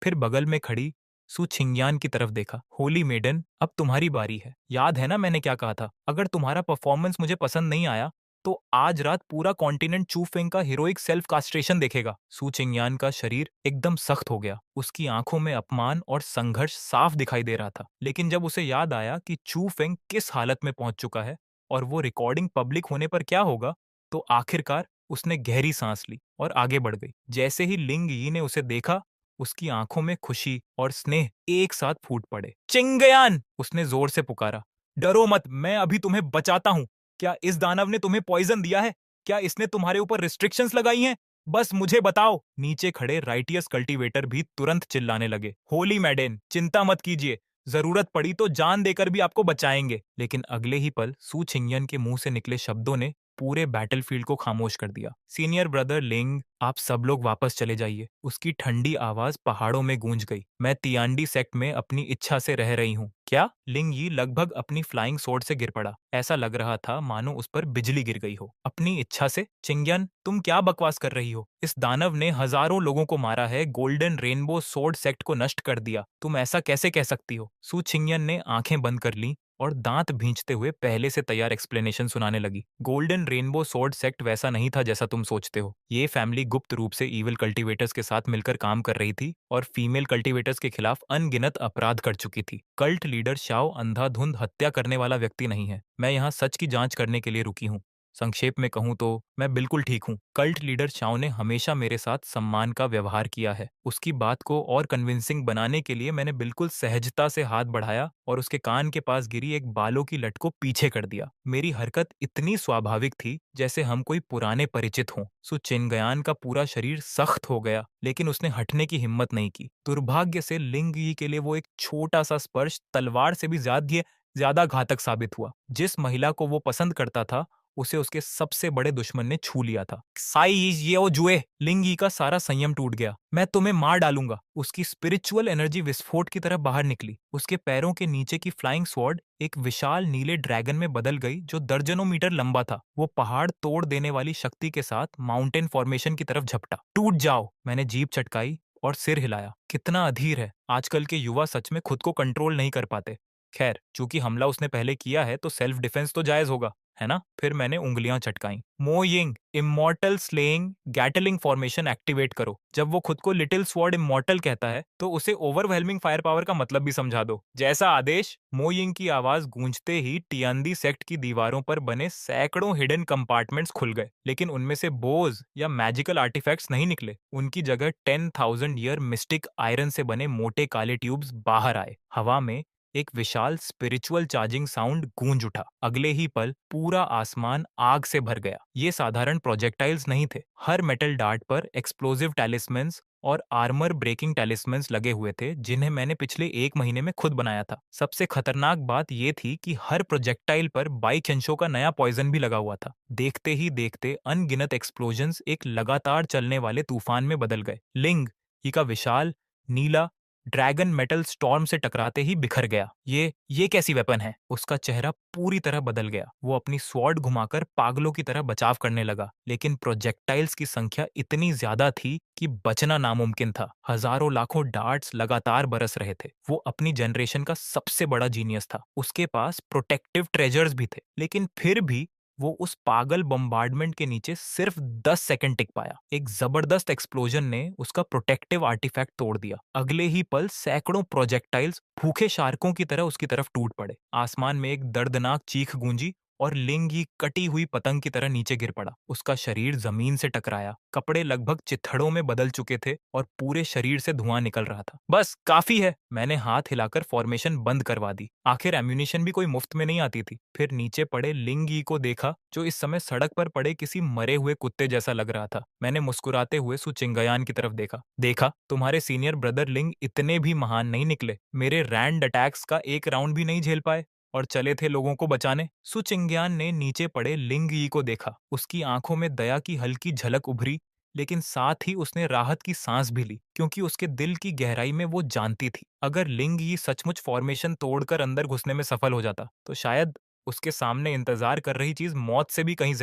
फिर बगल में खड़ी सु छिंगयान की तरफ देखा। होली मेडन, अब तुम्हारी बारी है। याद है ना मैंने क्या कहा था? अगर तुम्हारा परफॉर्मेंस मुझे पसंद नहीं आया तो आज रात पूरा कॉन्टिनेंट चू फेंग का हीरोइक सेल्फ कास्ट्रेशन देखेगा। सु चिंगयान का शरीर एकदम सख्त हो गया। उसकी आंखों में अपमान और संघर्ष साफ दिखाई दे रहा था। लेकिन जब उसे याद आया कि चू फेंग किस हालत में पहुंच चुका है और वो रिकॉर्डिंग पब्लिक होने पर क्या होगा, तो आखिरकार उसने गहरी सांस ली और आगे बढ़ गई। जैसे ही लिंग यी ने उसे देखा, उसकी आंखों में खुशी और स्नेह एक साथ फूट पड़े। चिंगयान! उसने जोर से पुकारा। डरो मत, मैं अभी तुम्हें बचाता हूं। क्या इस दानव ने तुम्हें पॉइजन दिया है? क्या इसने तुम्हारे ऊपर रिस्ट्रिक्शंस लगाई हैं? बस मुझे बताओ। नीचे खड़े राइटियस कल्टीवेटर भी तुरंत चिल्लाने लगे। होली मैडेन, चिंता मत कीजिए, जरूरत पड़ी तो जान देकर भी आपको बचाएंगे। लेकिन अगले ही पल सू छिंगयन के मुंह से निकले शब्दों ने पूरे बैटलफील्ड को खामोश कर दिया। सीनियर ब्रदर लिंग, आप सब लोग वापस चले जाइए। उसकी ठंडी आवाज पहाड़ों में गूंज गई। मैं तियांडी सेक्ट में अपनी इच्छा से रह रही हूँ। क्या? लिंग यी लगभग अपनी फ्लाइंग सोर्ड से गिर पड़ा। ऐसा लग रहा था मानो उस पर बिजली गिर गई हो। अपनी इच्छा से? चिंगयन, तुम क्या बकवास कर रही हो? इस दानव ने हजारों लोगों को मारा है, गोल्डन रेनबो सोर्ड सेक्ट को नष्ट कर दिया। तुम ऐसा कैसे कह सकती हो? सू छिंगयन ने आंखें बंद कर ली और दांत भींचते हुए पहले से तैयार एक्सप्लेनेशन सुनाने लगी। गोल्डन रेनबो सोर्ड सेक्ट वैसा नहीं था जैसा तुम सोचते हो। ये फैमिली गुप्त रूप से ईविल कल्टीवेटर्स के साथ मिलकर काम कर रही थी और फीमेल कल्टीवेटर्स के खिलाफ अनगिनत अपराध कर चुकी थी। कल्ट लीडर शाओ अंधाधुंध हत्या करने वाला व्यक्ति नहीं है। मैं यहाँ सच की जांच करने के लिए रुकी हूँ। संक्षेप में कहूँ तो मैं बिल्कुल ठीक हूँ। कल्ट लीडर शाओ ने हमेशा मेरे साथ सम्मान का व्यवहार किया है। उसकी बात को और कन्विंसिंग बनाने के लिए मैंने बिल्कुल सहजता से हाथ बढ़ाया और उसके कान के पास गिरी एक बालों की लट को पीछे कर दिया। मेरी हरकत इतनी स्वाभाविक थी जैसे हम कोई पुराने परिचित हों। सु चिंगयान का पूरा शरीर सख्त हो गया, लेकिन उसने हटने की हिम्मत नहीं की। दुर्भाग्य से लिंग यी के लिए वो एक छोटा सा स्पर्श तलवार से भी ज्यादा घातक साबित हुआ। जिस महिला को वो पसंद करता था, उसे उसके सबसे बड़े दुश्मन ने छू लिया था। साई ये ओ जुए! लिंग यी का सारा संयम टूट गया। मैं तुम्हें मार डालूंगा। उसकी स्पिरिचुअल एनर्जी विस्फोट की तरह बाहर निकली। उसके पैरों के नीचे की फ्लाइंग स्वॉर्ड एक विशाल नीले ड्रैगन में बदल गई जो दर्जनों मीटर लंबा था। वो पहाड़ तोड़ देने वाली शक्ति के साथ माउंटेन फॉर्मेशन की तरफ झपटा। टूट जाओ! मैंने जीभ चटकाई और सिर हिलाया। कितना अधीर है! आजकल के युवा सच में खुद को कंट्रोल नहीं कर पाते। खैर, चूंकि हमला उसने पहले किया है तो सेल्फ डिफेंस तो जायज होगा, है ना? फिर मैंने उंगलियां चटकाई। मो Ying, immortal slaying Gatling formation activate करो। जब वो खुद को लिटिल स्वॉर्ड इमॉर्टल कहता है तो उसे ओवरवेलमिंग फायर पावर का मतलब भी समझा दो। जैसा आदेश। मो यिंग की आवाज गूंजते ही टियांदी सेक्ट की दीवारों पर बने सैकड़ों हिडन कंपार्टमेंट्स खुल गए, लेकिन उनमें से बोज या मैजिकल आर्टिफैक्ट्स नहीं निकले। उनकी जगह 10,000 ईयर मिस्टिक आयरन से बने मोटे काले ट्यूब्स बाहर आए। हवा में एक विशाल स्पिरिचुअल चार्जिंग साउंड गूंज उठा। अगले ही पल पूरा आसमान आग से भर गया। ये साधारण प्रोजेक्टाइल्स नहीं थे। हर मेटल डार्ट पर एक्सप्लोजिव टैलिस्मेंस और आर्मर ब्रेकिंग टैलिस्मेंस लगे हुए थे, जिन्हें मैंने पिछले 1 महीने में खुद बनाया था। सबसे खतरनाक बात यह थी कि हर प्रोजेक्टाइल पर बाइचेंशो का नया पॉइजन भी लगा हुआ था। देखते ही देखते अनगिनत एक्सप्लोजन्स एक लगातार चलने वाले तूफान में बदल गए। लिंग ही का विशाल नीला ड्रैगन मेटल स्टॉर्म से टकराते ही बिखर गया। ये कैसी वेपन है? उसका चेहरा पूरी तरह बदल गया। वो अपनी स्वॉर्ड घुमाकर पागलों की तरह बचाव करने लगा, लेकिन प्रोजेक्टाइल्स की संख्या इतनी ज्यादा थी कि बचना नामुमकिन था। हजारों लाखों डार्ट्स लगातार बरस रहे थे। वो अपनी जनरेशन का सबसे बड़ा जीनियस था। उसके पास प्रोटेक्टिव ट्रेजर्स भी थे, लेकिन फिर भी वो उस पागल बम्बार्डमेंट के नीचे सिर्फ 10 सेकंड टिक पाया। एक जबरदस्त एक्सप्लोजन ने उसका प्रोटेक्टिव आर्टिफैक्ट तोड़ दिया। अगले ही पल सैकड़ों प्रोजेक्टाइल्स भूखे शार्कों की तरह उसकी तरफ टूट पड़े। आसमान में एक दर्दनाक चीख गूंजी और लिंग ही कटी हुई पतंग की तरह नीचे गिर पड़ा। उसका शरीर जमीन से टकराया, कपड़े लगभग चिथड़ों में बदल चुके थे और पूरे शरीर से धुआं निकल रहा था। बस काफी है, मैंने हाथ हिलाकर फॉर्मेशन बंद करवा दी। आखिर एम्यूनिशन भी कोई मुफ्त में नहीं आती थी। फिर नीचे पड़े लिंग ही को देखा, जो इस समय सड़क पर पड़े किसी मरे हुए कुत्ते जैसा लग रहा था। मैंने मुस्कुराते हुए सुचिंगयान की तरफ देखा। देखा, तुम्हारे सीनियर ब्रदर लिंग इतने भी महान नहीं निकले। मेरे रैंड अटैक्स का एक राउंड भी नहीं झेल पाए और चले थे लोगों को बचाने। सुचिंग्यान ने नीचे पड़े लिंग यी को देखा। उसकी आंखों में दया की हल्की झलक उभरी, लेकिन साथ ही उसने राहत की सांस भी ली, क्योंकि उसके दिल की गहराई में वो जानती थी, अगर लिंग यी सचमुच फॉर्मेशन तोड़कर अंदर घुसने में सफल हो जाता तो शायद उसके सामने इंतजार कर रही चीज मौत से भी कहीं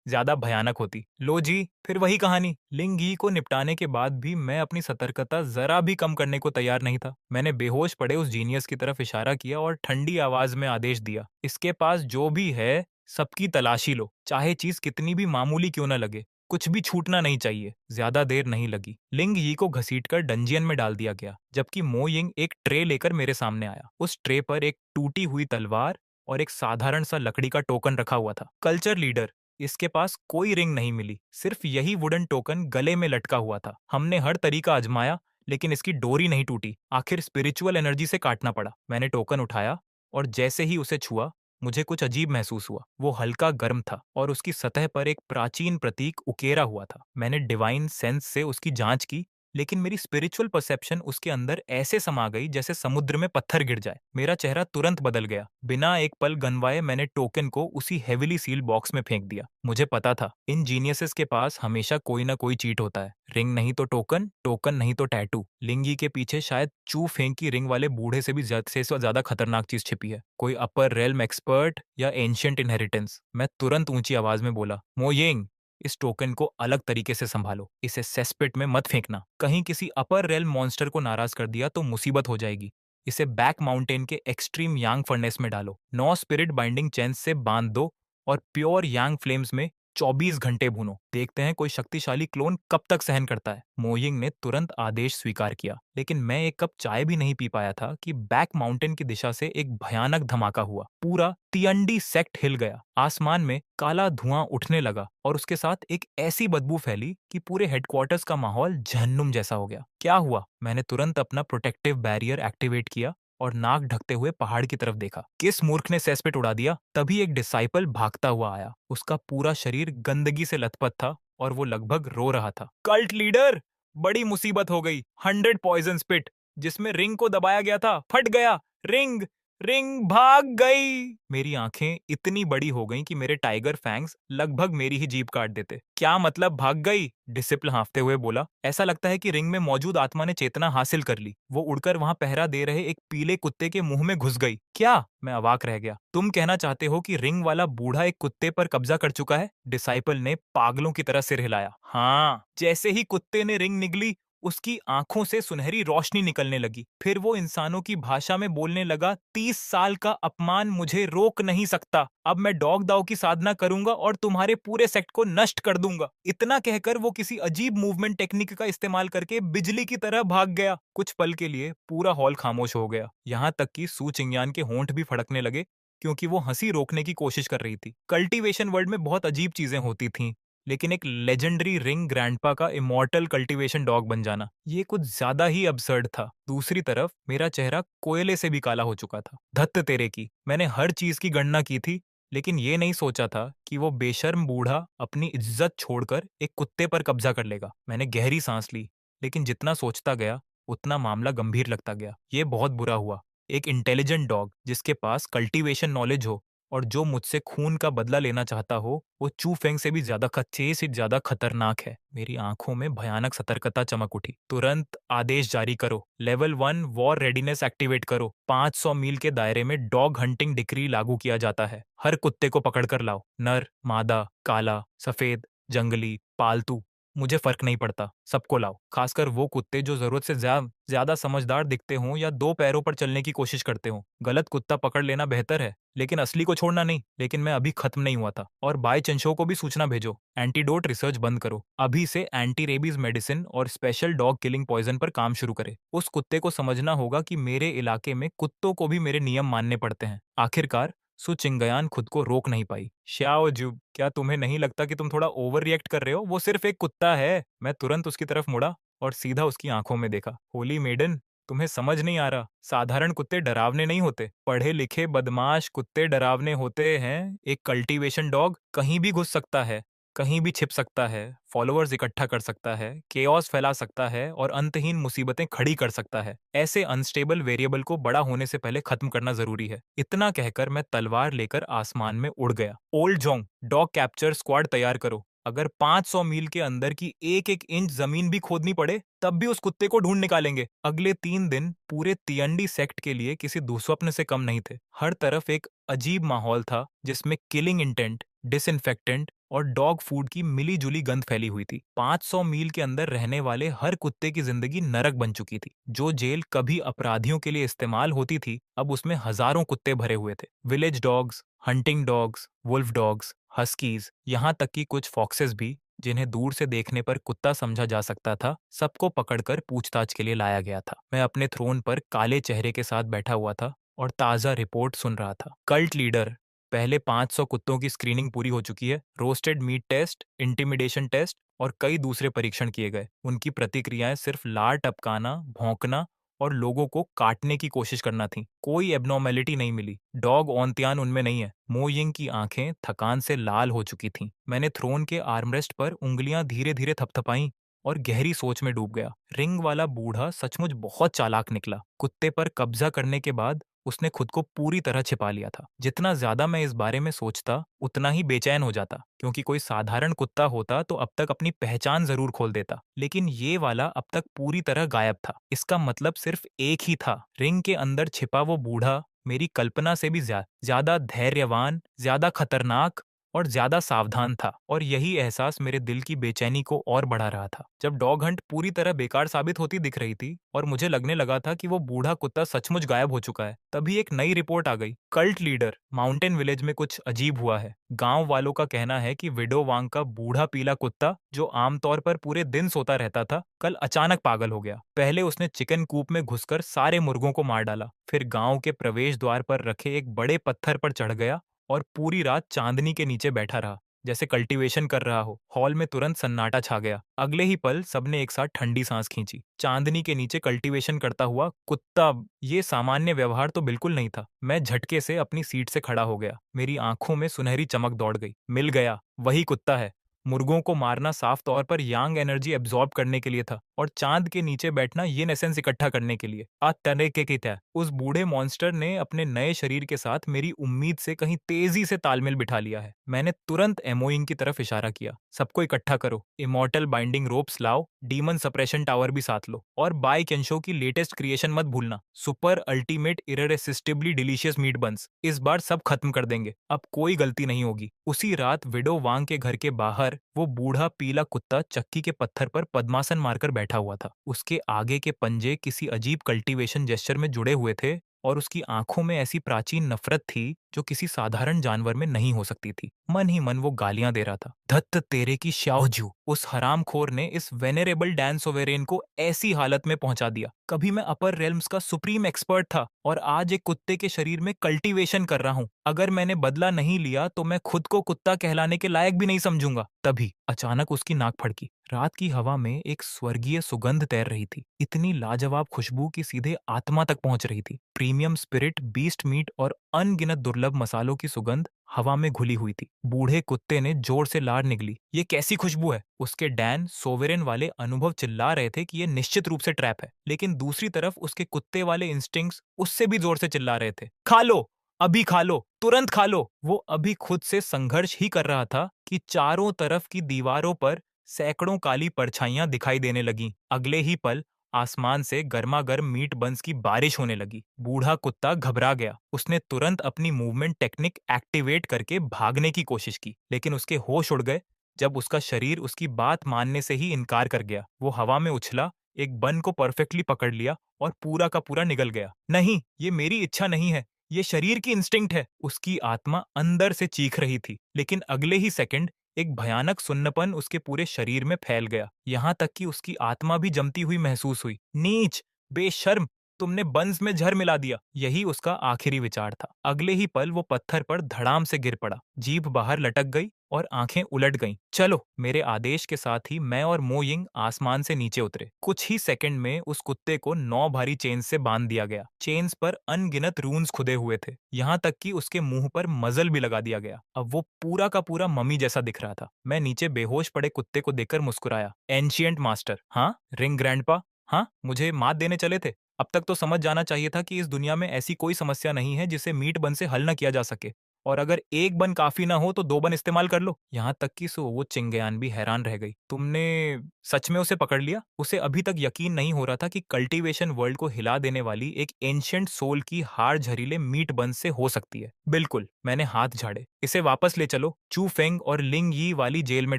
ज्यादा भयानक होती। लो जी, फिर वही कहानी। लिंग यी को निपटाने के बाद भी मैं अपनी सतर्कता जरा भी कम करने को तैयार नहीं था। मैंने बेहोश पड़े उस जीनियस की तरफ इशारा किया और ठंडी आवाज में आदेश दिया, इसके पास जो भी है सबकी तलाशी लो, चाहे चीज कितनी भी मामूली क्यों न लगे। कुछ भी छूटना नहीं चाहिए। ज्यादा देर नहीं लगी, लिंग यी को घसीटकर डंजियन में डाल दिया गया, जबकि मो यिंग एक ट्रे लेकर मेरे सामने आया। उस ट्रे पर एक टूटी हुई तलवार और एक साधारण सा लकड़ी का टोकन रखा हुआ था। Culture leader. इसके पास कोई रिंग नहीं मिली, सिर्फ यही वुडन टोकन गले में लटका हुआ था। हमने हर तरीका आजमाया, लेकिन इसकी डोरी नहीं टूटी। आखिर स्पिरिचुअल एनर्जी से काटना पड़ा। मैंने टोकन उठाया और जैसे ही उसे छुआ, मुझे कुछ अजीब महसूस हुआ। वो हल्का गर्म था और उसकी सतह पर एक प्राचीन प्रतीक उकेरा हुआ था। मैंने डिवाइन सेंस से उसकी जांच की, लेकिन मेरी स्पिरिचुअल परसेप्शन उसके अंदर ऐसे समा गई जैसे समुद्र में पत्थर गिर जाए। मेरा चेहरा तुरंत बदल गया। बिना एक पल गनवाए मैंने टोकन को उसी हेविली सील बॉक्स में फेंक दिया। मुझे पता था, इन जीनियसेस के पास हमेशा कोई ना कोई चीट होता है। रिंग नहीं तो टोकन, टोकन नहीं तो टैटू। लिंगी के पीछे शायद चू फेंक की रिंग वाले बूढ़े से भी ज्यादा खतरनाक चीज छिपी है। कोई अपर रेल्म एक्सपर्ट या एंशियंट इनहेरिटेंस। मैं तुरंत ऊंची आवाज में बोला, मोयेंग, इस टोकन को अलग तरीके से संभालो। इसे सेस्पिट में मत फेंकना। कहीं किसी अपर रेल्म मॉन्स्टर को नाराज कर दिया तो मुसीबत हो जाएगी। इसे बैक माउंटेन के एक्सट्रीम यांग फर्नेस में डालो। 9 स्पिरिट बाइंडिंग चेन्स से बांध दो और प्योर यांग फ्लेम्स में 24 घंटे भूनो। देखते हैं कोई शक्तिशाली क्लोन कब तक सहन करता है। मोइंग ने तुरंत आदेश स्वीकार किया, लेकिन मैं एक कप चाय भी नहीं पी पाया था कि बैक माउंटेन की दिशा से एक भयानक धमाका हुआ। पूरा तियंडी सेक्ट हिल गया। आसमान में काला धुआं उठने लगा और उसके साथ एक ऐसी बदबू फैली कि पूरे हेडक्वार्टर्स का माहौल जहन्नुम जैसा हो गया। क्या हुआ? मैंने तुरंत अपना प्रोटेक्टिव बैरियर एक्टिवेट किया और नाक ढकते हुए पहाड़ की तरफ देखा। किस मूर्ख ने सेस्पेट उड़ा दिया? तभी एक डिसाइपल भागता हुआ आया। उसका पूरा शरीर गंदगी से लथपथ था और वो लगभग रो रहा था। कल्ट लीडर, बड़ी मुसीबत हो गई। 100 पॉइजन स्पिट, जिसमें रिंग को दबाया गया था, फट गया। रिंग रिंग भाग गई। मेरी आंखें इतनी बड़ी हो गईं कि मेरे टाइगर फैंग्स लगभग मेरी ही जीभ काट देते। क्या मतलब भाग गई? डिसिप्ल हाँफते हुए बोला। ऐसा लगता है कि रिंग में मौजूद आत्मा ने चेतना हासिल कर ली। वो उड़कर वहां पहरा दे रहे एक पीले कुत्ते के मुंह में घुस गई। क्या? मैं अवाक रह गया। तुम कहना चाहते हो कि रिंग वाला बूढ़ा एक कुत्ते पर कब्जा कर चुका है? डिसाइपल ने पागलों की तरह सिर हिलाया। हाँ, जैसे ही कुत्ते ने रिंग निगली, उसकी आंखों से सुनहरी रोशनी निकलने लगी। फिर वो इंसानों की भाषा में बोलने लगा, 30 साल का अपमान मुझे रोक नहीं सकता। अब मैं डॉग दाव की साधना करूंगा और तुम्हारे पूरे सेक्ट को नष्ट कर दूंगा। इतना कहकर वो किसी अजीब मूवमेंट टेक्निक का इस्तेमाल करके बिजली की तरह भाग गया। कुछ पल के लिए पूरा हॉल खामोश हो गया। यहाँ तक कि सू चिंगयान के होंठ भी फड़कने लगे, क्योंकि वो हंसी रोकने की कोशिश कर रही थी। कल्टीवेशन वर्ल्ड में बहुत अजीब चीजें होती थीं, लेकिन एक लेजेंडरी रिंग ग्रैंडपा का इमॉर्टल कल्टीवेशन डॉग बन जाना, ये कुछ ज्यादा ही अबसर्ड था। दूसरी तरफ मेरा चेहरा कोयले से भी काला हो चुका था। धत्त तेरे की, मैंने हर चीज की गणना की थी, लेकिन ये नहीं सोचा था कि वो बेशर्म बूढ़ा अपनी इज्जत छोड़कर एक कुत्ते पर कब्जा कर लेगा। मैंने गहरी सांस ली, लेकिन जितना सोचता गया उतना मामला गंभीर लगता गया। ये बहुत बुरा हुआ। एक इंटेलिजेंट डॉग जिसके पास कल्टीवेशन नॉलेज हो और जो मुझसे खून का बदला लेना चाहता हो, वो चू फेंग से भी ज्यादा खतरनाक है। मेरी आंखों में भयानक सतर्कता चमक उठी। तुरंत आदेश जारी करो। लेवल 1 वॉर रेडीनेस एक्टिवेट करो। 500 मील के दायरे में डॉग हंटिंग डिक्री लागू किया जाता है। हर कुत्ते को पकड़ कर लाओ। नर, मादा, काला, सफेद, जंगली, पालतू, मुझे फर्क नहीं पड़ता, सबको लाओ। खासकर वो कुत्ते जो जरूरत से ज्यादा समझदार दिखते हों या 2 पैरों पर चलने की कोशिश करते हों। गलत कुत्ता पकड़ लेना बेहतर है, लेकिन असली को छोड़ना नहीं। लेकिन मैं अभी खत्म नहीं हुआ था। और बाय चंशो को भी सूचना भेजो। एंटीडोट रिसर्च बंद करो। अभी से एंटी रेबीज मेडिसिन और स्पेशल डॉग किलिंग पॉइजन पर काम शुरू करे। उस कुत्ते को समझना होगा कि मेरे इलाके में कुत्तों को भी मेरे नियम मानने पड़ते हैं। आखिरकार सु चिंगयान खुद को रोक नहीं पाई। श्याओ जू, क्या तुम्हें नहीं लगता कि तुम थोड़ा ओवर रिएक्ट कर रहे हो? वो सिर्फ एक कुत्ता है। मैं तुरंत उसकी तरफ मुड़ा और सीधा उसकी आंखों में देखा। होली मेडन, तुम्हें समझ नहीं आ रहा। साधारण कुत्ते डरावने नहीं होते। पढ़े लिखे बदमाश कुत्ते डरावने होते हैं। एक कल्टीवेशन डॉग कहीं भी घुस सकता है, कहीं भी छिप सकता है, फॉलोअर्स इकट्ठा कर सकता है, केओस फैला सकता है और अंतहीन मुसीबतें खड़ी कर सकता है। ऐसे अनस्टेबल वेरिएबल को बड़ा होने से पहले खत्म करना जरूरी है। इतना कहकर मैं तलवार लेकर आसमान में उड़ गया। Old Jong, dog capture squad तैयार करो। अगर 500 मील के अंदर की एक एक इंच जमीन भी खोदनी पड़े, तब भी उस कुत्ते को ढूंढ निकालेंगे। अगले 3 दिन पूरे तियंडी सेक्ट के लिए किसी दुस्वप्न से कम नहीं थे। हर तरफ एक अजीब माहौल था जिसमें किलिंग इंटेंट, डिसइंफेक्टेंट और डॉग फूड की मिली जुली गंध फैली हुई थी। 500 मील के अंदर रहने वाले हर कुत्ते की जिंदगी नरक बन चुकी थी। जो जेल कभी अपराधियों के लिए इस्तेमाल होती थी, अब उसमें हजारों कुत्ते भरे हुए थे। Village dogs, hunting dogs, wolf dogs, huskies, यहाँ तक कि कुछ फॉक्सेस भी, जिन्हें दूर से देखने पर कुत्ता समझा जा सकता था, सबको पकड़कर पूछताछ के लिए लाया गया था। मैं अपने थ्रोन पर काले चेहरे के साथ बैठा हुआ था और ताज़ा रिपोर्ट सुन रहा था। कल्ट लीडर, पहले 500 कुत्तों की स्क्रीनिंग पूरी हो चुकी है। Roasted meat test, intimidation test और कई दूसरे परीक्षण किए गए। उनकी प्रतिक्रियाएं सिर्फ लार टपकाना, भौंकना और लोगों को काटने की कोशिश करना थी। कोई एबनॉर्मेलिटी नहीं मिली। डॉग ऑनत्यान उनमें नहीं है। मो यिंग की आंखें थकान से लाल हो चुकी थीं। मैंने थ्रोन के आर्मरेस्ट पर उंगलियां धीरे धीरे थपथपाईं और गहरी सोच में डूब गया। रिंग वाला बूढ़ा सचमुच बहुत चालाक निकला। कुत्ते पर कब्जा करने के बाद उसने खुद को पूरी तरह छिपा लिया था। जितना ज्यादा मैं इस बारे में सोचता, उतना ही बेचैन हो जाता, क्योंकि कोई साधारण कुत्ता होता तो अब तक अपनी पहचान जरूर खोल देता, लेकिन ये वाला अब तक पूरी तरह गायब था। इसका मतलब सिर्फ एक ही था, रिंग के अंदर छिपा वो बूढ़ा मेरी कल्पना से भी ज्यादा धैर्यवान, ज्यादा खतरनाक और ज्यादा सावधान था। और यही एहसास मेरे दिल की बेचैनी को और बढ़ा रहा था। जब डॉग हंट पूरी तरह बेकार साबित होती दिख रही थी और मुझे लगने लगा था कि वो बूढ़ा कुत्ता सचमुच गायब हो चुका है, तभी एक नई रिपोर्ट आ गई। कल्ट लीडर, माउंटेन विलेज में कुछ अजीब हुआ है। गांव वालों का कहना है कि विडो वांग का बूढ़ा पीला कुत्ता, जो आमतौर पर पूरे दिन सोता रहता था, कल अचानक पागल हो गया। पहले उसने चिकन कूप में घुसकर सारे मुर्गों को मार डाला, फिर गांव के प्रवेश द्वार पर रखे एक बड़े पत्थर पर चढ़ गया और पूरी रात चांदनी के नीचे बैठा रहा, जैसे कल्टीवेशन कर रहा हो। हॉल में तुरंत सन्नाटा छा गया। अगले ही पल सबने एक साथ ठंडी सांस खींची। चांदनी के नीचे कल्टीवेशन करता हुआ कुत्ता, ये सामान्य व्यवहार तो बिल्कुल नहीं था। मैं झटके से अपनी सीट से खड़ा हो गया। मेरी आंखों में सुनहरी चमक दौड़ गई। मिल गया, वही कुत्ता है। मुर्गों को मारना साफ तौर पर यांग एनर्जी एब्जॉर्ब करने के लिए था और चांद के नीचे बैठना ये एसेंस इकट्ठा करने के लिए। आज तरीके की था। उस बूढ़े मॉन्स्टर ने अपने नए शरीर के साथ मेरी उम्मीद से कहीं तेजी से तालमेल बिठा लिया है। मैंने तुरंत एमोइंग की तरफ इशारा किया। सबको इकट्ठा करो, इमॉर्टल बाइंडिंग रोप्स लाओ, डीमन सप्रेशन टावर भी साथ लो, और बाय केंशो की लेटेस्ट क्रिएशन मत भूलना, सुपर अल्टीमेट इररेसिस्टिबली डिलीशियस मीट बंस। इस बार सब खत्म कर देंगे, अब कोई गलती नहीं होगी। उसी रात विडो वांग के घर के बाहर वो बूढ़ा पीला कुत्ता चक्की के पत्थर पर पद्मासन मारकर बैठा हुआ था। उसके आगे के पंजे किसी अजीब कल्टीवेशन जेस्चर में जुड़े हुए थे और उसकी आंखों में ऐसी प्राचीन नफरत थी जो किसी साधारण जानवर में नहीं हो सकती थी। मन ही मन वो गालियां दे रहा था। धत्त तेरे की श्याओजू, उस हरामखोर ने इस वेनेरेबल डैन सोवेरेन को ऐसी हालत में पहुंचा दिया। कभी मैं अपर रेल्म्स का सुप्रीम एक्सपर्ट था और आज एक कुत्ते के शरीर में कल्टीवेशन कर रहा हूं। अगर मैंने बदला नहीं लिया तो मैं खुद को कुत्ता कहलाने के लायक भी नहीं समझूंगा। तभी अचानक उसकी नाक फड़की। रात की हवा में एक स्वर्गीय सुगंध तैर रही थी, इतनी लाजवाब खुशबू की सीधे आत्मा तक पहुंच रही थी। प्रीमियम स्पिरिट, बीस्ट मीट और अनगिनत दुर्लभ मसालों की सुगंध हवा में घुली हुई थी। बूढ़े कुत्ते ने जोर से लार निगली। ये कैसी खुशबू है? उसके डैन सोवेरेन वाले अनुभव चिल्ला रहे थे कि यह निश्चित रूप से ट्रैप है, लेकिन दूसरी तरफ उसके कुत्ते वाले इंस्टिंक्ट्स उससे भी जोर से चिल्ला रहे थे, खा लो, अभी खा लो, तुरंत खा लो। वो अभी खुद से संघर्ष ही कर रहा था कि चारों तरफ की दीवारों पर सैकड़ों काली परछाइयां दिखाई देने लगीं। अगले ही पल आसमान से गर्मा गर्म मीट बंस की बारिश होने लगी। बूढ़ा कुत्ता घबरा गया। उसने तुरंत अपनी मूवमेंट टेक्निक एक्टिवेट करके भागने की कोशिश की, लेकिन उसके होश उड़ गए जब उसका शरीर उसकी बात मानने से ही इनकार कर गया। वो हवा में उछला, एक बन को परफेक्टली पकड़ लिया और पूरा का पूरा निगल गया। नहीं, ये मेरी इच्छा नहीं है, ये शरीर की इंस्टिंक्ट है। उसकी आत्मा अंदर से चीख रही थी, लेकिन अगले ही सेकंड एक भयानक सुन्नपन उसके पूरे शरीर में फैल गया, यहाँ तक कि उसकी आत्मा भी जमती हुई महसूस हुई। नीच, बेशर्म, तुमने बंस में जहर मिला दिया। यही उसका आखिरी विचार था। अगले ही पल वो पत्थर पर धड़ाम से गिर पड़ा, जीभ बाहर लटक गई और आंखें उलट गईं। चलो, मेरे आदेश के साथ ही मैं और मो यिंग आसमान से नीचे उतरे। कुछ ही सेकंड में उस कुत्ते को 9 भारी चेन्स से बांध दिया गया। चेन्स पर अनगिनत रून्स खुदे हुए थे, यहाँ तक कि उसके मुंह पर मजल भी लगा दिया गया। अब वो पूरा का पूरा मम्मी जैसा दिख रहा था। मैं नीचे बेहोश पड़े कुत्ते को देखकर मुस्कुराया। एंशिएंट मास्टर, हाँ? रिंग ग्रैंडपा, हाँ? मुझे मात देने चले थे? अब तक तो समझ जाना चाहिए था कि इस दुनिया में ऐसी कोई समस्या नहीं है जिसे मीट बन से हल न किया जा सके। और अगर एक बन काफी ना हो तो 2 बन इस्तेमाल कर लो। यहाँ तक कि वो चिंगयान भी हैरान रह गई। तुमने सच में उसे पकड़ लिया? उसे अभी तक यकीन नहीं हो रहा था कि कल्टीवेशन वर्ल्ड को हिला देने वाली एक एंशिएंट सोल की हार झरीले मीट बन से हो सकती है। बिल्कुल, मैंने हाथ झाड़े। इसे वापस ले चलो, चू फेंग और लिंग यी वाली जेल में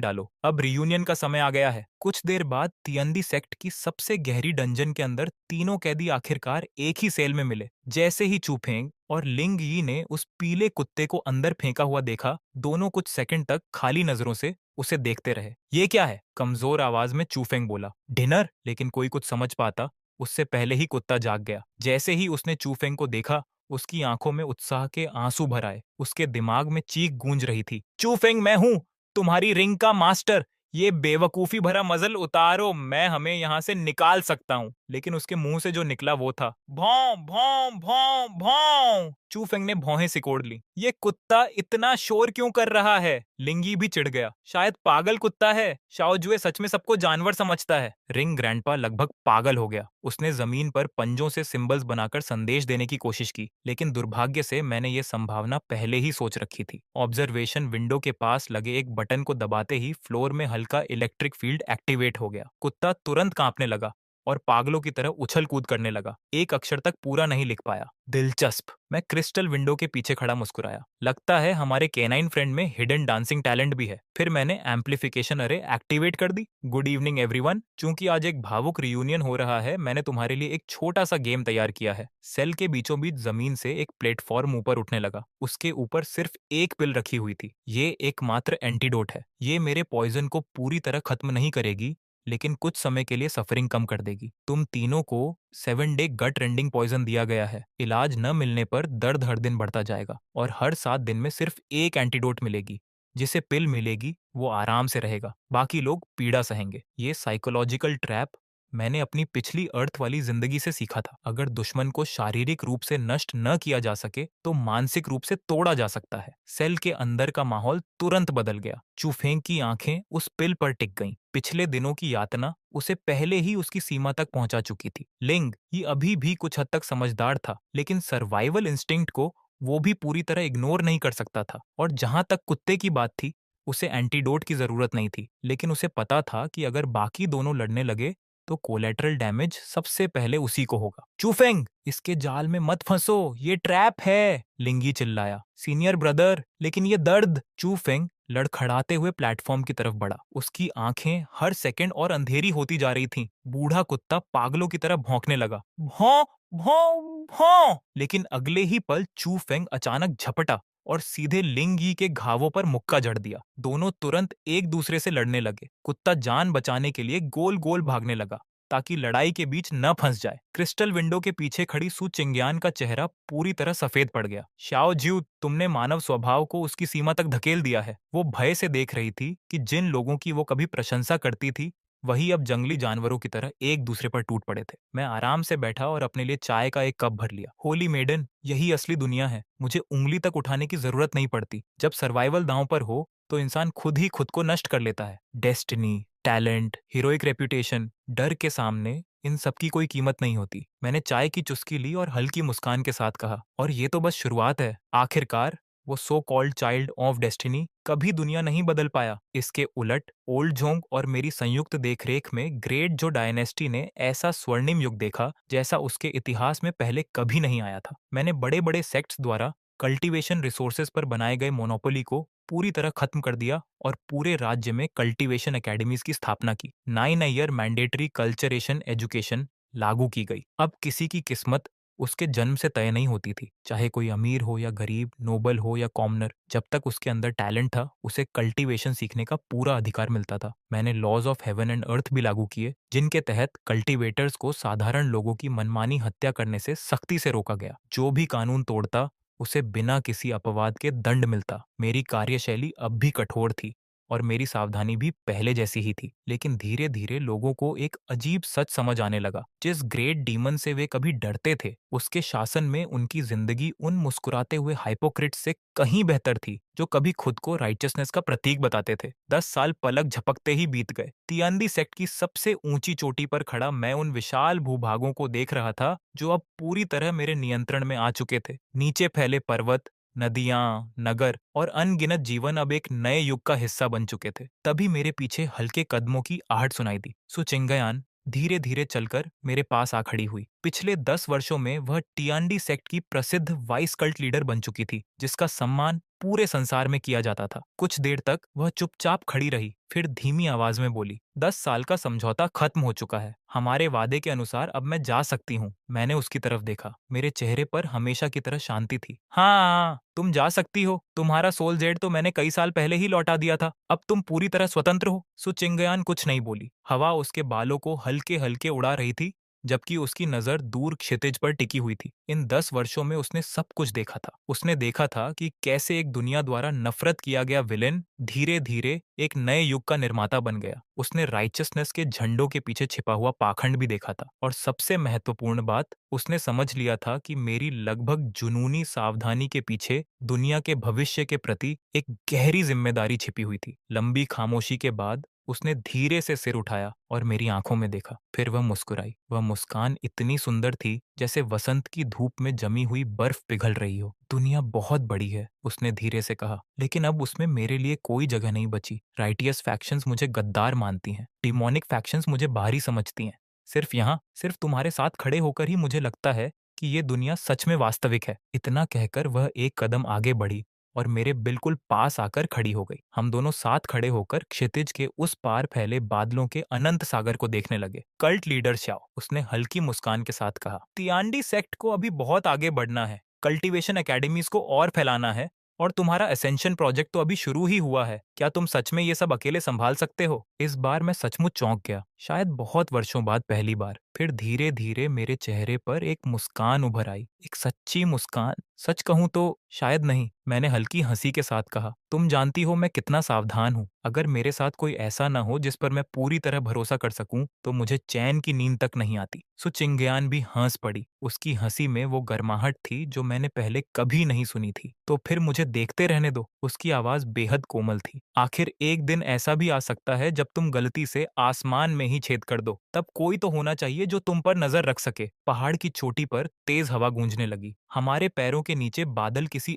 डालो। अब रियूनियन का समय आ गया है। कुछ देर बाद तियंदी सेक्ट की सबसे गहरी डंजन के अंदर तीनों कैदी आखिरकार एक ही सेल में मिले। जैसे ही चू फेंग और लिंग यी ने उस पीले कुत्ते को अंदर फेंका हुआ देखा, दोनों कुछ सेकंड तक खाली नजरों से उसे देखते रहे। ये क्या है? कमजोर आवाज में चूफेंग बोला। डिनर? लेकिन कोई कुछ समझ पाता उससे पहले ही कुत्ता जाग गया। जैसे ही उसने चूफेंग को देखा, उसकी आंखों में उत्साह के आंसू भर आए। उसके दिमाग में चीख गूंज रही थी, चूफेंग मैं हूं, तुम्हारी रिंग का मास्टर। ये बेवकूफी भरा मजल उतारो, मैं हमें यहाँ से निकाल सकता हूँ। लेकिन उसके मुंह से जो निकला वो था भौं भौं भौं भौं। चूफेंग ने भौहें सिकोड़ ली। ये कुत्ता इतना शोर क्यों कर रहा है? लिंगी भी चिढ़ गया। शायद पागल कुत्ता है। शाओजुए सच में सबको जानवर समझता है। रिंग ग्रैंडपा लगभग पागल हो गया। उसने जमीन पर पंजों से सिंबल्स बनाकर संदेश देने की कोशिश की, लेकिन दुर्भाग्य से मैंने ये संभावना पहले ही सोच रखी थी। ऑब्जर्वेशन विंडो के पास लगे एक बटन को दबाते ही फ्लोर में हल्का इलेक्ट्रिक फील्ड एक्टिवेट हो गया। कुत्ता तुरंत कांपने लगा और पागलों की तरह उछल कूद करने लगा। एक अक्षर तक पूरा नहीं लिख पाया। दिलचस्प। मैं क्रिस्टल विंडो के पीछे खड़ा मुस्कुराया। लगता है हमारे कैनाइन फ्रेंड में हिडन डांसिंग टैलेंट भी है। फिर मैंने एम्पलीफिकेशन अरे एक्टिवेट कर दी। Good evening everyone. चूंकि आज एक भावुक रियूनियन हो रहा है, मैंने तुम्हारे लिए एक छोटा सा गेम तैयार किया है। सेल के बीचों बीच जमीन से एक प्लेटफॉर्म ऊपर उठने लगा। उसके ऊपर सिर्फ एक पिल रखी हुई थी। ये एकमात्र एंटीडोट है। ये मेरे पॉइजन को पूरी तरह खत्म नहीं करेगी, लेकिन कुछ समय के लिए सफरिंग कम कर देगी। तुम तीनों को 7 डे गट रेंडिंग पॉइजन दिया गया है। इलाज न मिलने पर दर्द हर दिन बढ़ता जाएगा और हर 7 दिन में सिर्फ एक एंटीडोट मिलेगी। जिसे पिल मिलेगी वो आराम से रहेगा, बाकी लोग पीड़ा सहेंगे। ये साइकोलॉजिकल ट्रैप मैंने अपनी पिछली अर्थ वाली जिंदगी से सीखा था। अगर दुश्मन को शारीरिक रूप से नष्ट न किया जा सके तो मानसिक रूप से तोड़ा जा सकता है। सेल के अंदर का माहौल तुरंत बदल गया। चूफेंग की आंखें उस पिल पर टिक गईं। पिछले दिनों की यातना उसे पहले ही उसकी सीमा तक पहुंचा चुकी थी। लिंग ये अभी भी कुछ हद तक समझदार था, लेकिन सर्वाइवल इंस्टिंक्ट को वो भी पूरी तरह इग्नोर नहीं कर सकता था। और जहां तक कुत्ते की बात थी, उसे एंटीडोट की जरूरत नहीं थी, लेकिन उसे पता था कि अगर बाकी दोनों लड़ने लगे तो कोलेटरल डैमेज सबसे पहले उसी को होगा। चूफेंग, इसके जाल में मत फंसो, ये ट्रैप है, लिंगी चिल्लाया। सीनियर ब्रदर, लेकिन ये दर्द। चूफेंग लड़खड़ाते हुए प्लेटफॉर्म की तरफ बढ़ा। उसकी आंखें हर सेकंड और अंधेरी होती जा रही थीं। बूढ़ा कुत्ता पागलों की तरह भौंकने लगा, भौं भौं भौं। लेकिन अगले ही पल चूफेंग अचानक झपटा और सीधे लिंगी के घावों पर मुक्का जड़ दिया। दोनों तुरंत एक दूसरे से लड़ने लगे। कुत्ता जान बचाने के लिए गोल गोल भागने लगा ताकि लड़ाई के बीच न फंस जाए। क्रिस्टल विंडो के पीछे खड़ी सु चिंग्यान का चेहरा पूरी तरह सफेद पड़ गया। शाओ ज्यू, तुमने मानव स्वभाव को उसकी सीमा तक धकेल दिया है। वो भय से देख रही थी कि जिन लोगों की वो कभी प्रशंसा करती थी, वही अब जंगली जानवरों की तरह एक दूसरे पर टूट पड़े थे। मैं आराम से बैठा और अपने लिए चाय का एक कप भर लिया। होली मेडन, यही असली दुनिया है। मुझे उंगली तक उठाने की जरूरत नहीं पड़ती। जब सर्वाइवल दांव पर हो तो इंसान खुद ही खुद को नष्ट कर लेता है। डेस्टिनी, टैलेंट, हीरोइक रेप्यूटेशन, डर के सामने इन सब की कोई कीमत नहीं होती। मैंने चाय की चुस्की ली और हल्की मुस्कान के साथ कहा, और ये तो बस शुरुआत है। आखिरकार वो so called child of destiny कभी दुनिया नहीं बदल पाया। इसके उलट ओल्ड जोंग और मेरी संयुक्त देखरेख में ग्रेट जो डायनेस्टी ने ऐसा स्वर्णिम युग देखा जैसा उसके इतिहास में पहले कभी नहीं आया था। मैंने बड़े बड़े सेक्ट्स द्वारा कल्टीवेशन रिसोर्सेज पर बनाए गए मोनोपोली को पूरी तरह खत्म कर दिया और पूरे राज्य में कल्टीवेशन एकेडमीज की स्थापना की। 9 ईयर मैंडेटरी कल्चरेशन एजुकेशन लागू की गई। अब किसी की किस्मत उसके जन्म से तय नहीं होती थी। चाहे कोई अमीर हो या गरीब, नोबल हो या कॉमनर, जब तक उसके अंदर टैलेंट था, उसे कल्टीवेशन सीखने का पूरा अधिकार मिलता था। मैंने laws of heaven and earth भी लागू किए, जिनके तहत कल्टीवेटर्स को साधारण लोगों की मनमानी हत्या करने से सख्ती से रोका गया। जो भी कानून तोड़ता, उसे बिना किसी अपवाद के दंड मिलता। मेरी कार्यशैली अब भी कठोर थी और मेरी सावधानी भी पहले जैसी ही थी। लेकिन धीरे धीरे लोगों को एक अजीब सच समझ आने लगा। जिस ग्रेट डीमन से वे कभी डरते थे, उसके शासन में उनकी जिंदगी उन मुस्कुराते हुए हाइपोक्रिट्स से कहीं बेहतर थी, जो कभी खुद को राइटियसनेस का प्रतीक बताते थे। 10 साल पलक झपकते ही बीत गए। तियांदी सेक्ट की सबसे ऊंची चोटी पर खड़ा मैं उन विशाल भूभागों को देख रहा था, जो अब पूरी तरह मेरे नियंत्रण में आ चुके थे। नीचे फैले पर्वत, नदियां, नगर और अनगिनत जीवन अब एक नए युग का हिस्सा बन चुके थे। तभी मेरे पीछे हल्के कदमों की आहट सुनाई दी। सुचिंगयान धीरे धीरे चलकर मेरे पास आ खड़ी हुई। पिछले 10 वर्षों में वह टियांडी सेक्ट की प्रसिद्ध वाइस कल्ट लीडर बन चुकी थी, जिसका सम्मान पूरे संसार में किया जाता था। कुछ देर तक वह चुपचाप खड़ी रही, फिर धीमी आवाज में बोली, 10 साल का समझौता खत्म हो चुका है। हमारे वादे के अनुसार अब मैं जा सकती हूँ। मैंने उसकी तरफ देखा। मेरे चेहरे पर हमेशा की तरह शांति थी। हाँ, तुम जा सकती हो। तुम्हारा सोल जेड तो मैंने कई साल पहले ही लौटा दिया था। अब तुम पूरी तरह स्वतंत्र हो। सुचिंगयान कुछ नहीं बोली। हवा उसके बालों को हल्के हल्के उड़ा रही थी, जबकि उसकी नजर दूर क्षितिज पर टिकी हुई थी। इन 10 वर्षों में उसने सब कुछ देखा था। उसने देखा था कि कैसे एक दुनिया द्वारा नफरत किया गया विलेन धीरे धीरे एक नए युग का निर्माता बन गया। उसने राइचियसनेस के झंडों के पीछे छिपा हुआ पाखंड भी देखा था। और सबसे महत्वपूर्ण बात, उसने समझ लिया था कि मेरी लगभग जुनूनी सावधानी के पीछे दुनिया के भविष्य के प्रति एक गहरी जिम्मेदारी छिपी हुई थी। लंबी खामोशी के बाद उसने धीरे से सिर उठाया और मेरी आंखों में देखा। फिर वह मुस्कुराई। वह मुस्कान इतनी सुंदर थी जैसे वसंत की धूप में जमी हुई बर्फ पिघल रही हो। दुनिया बहुत बड़ी है, उसने धीरे से कहा, लेकिन अब उसमें मेरे लिए कोई जगह नहीं बची। राइटियस फैक्शंस मुझे गद्दार मानती हैं, डिमोनिक फैक्शंस मुझे बाहरी समझती हैं। सिर्फ तुम्हारे साथ खड़े होकर ही मुझे लगता है कि ये दुनिया सच में वास्तविक है। इतना कहकर वह एक कदम आगे बढ़ी और मेरे बिल्कुल पास आकर खड़ी हो गई। हम दोनों साथ खड़े होकर क्षितिज के उस पार फैले बादलों के अनंत सागर को देखने लगे। कल्ट लीडर श्याओ, उसने हल्की मुस्कान के साथ कहा, तियांडी सेक्ट को अभी बहुत आगे बढ़ना है, कल्टीवेशन एकेडमीज को और फैलाना है, और तुम्हारा असेंशन प्रोजेक्ट तो अभी शुरू ही हुआ है। क्या तुम सच में ये सब अकेले संभाल सकते हो? इस बार मैं सचमुच चौंक गया, शायद बहुत वर्षों बाद पहली बार। फिर धीरे धीरे मेरे चेहरे पर एक मुस्कान उभर आई, एक सच्ची मुस्कान। सच कहूं तो शायद नहीं, मैंने हल्की हंसी के साथ कहा, तुम जानती हो मैं कितना सावधान हूँ। अगर मेरे साथ कोई ऐसा न हो जिस पर मैं पूरी तरह भरोसा कर सकूं, तो मुझे चैन की नींद तक नहीं आती। सुचिंगयान भी हंस पड़ी। उसकी हंसी में वो गर्माहट थी जो मैंने पहले कभी नहीं सुनी थी। तो फिर मुझे देखते रहने दो। उसकी आवाज बेहद कोमल थी। आखिर एक दिन ऐसा भी आ सकता है जब तुम गलती से आसमान में ही छेद कर दो। तब कोई तो होना चाहिए जो तुम पर नजर रख सके। पहाड़ की चोटी पर तेज हवा गूंजने लगी। हमारे पैरों के नीचे बादल किसी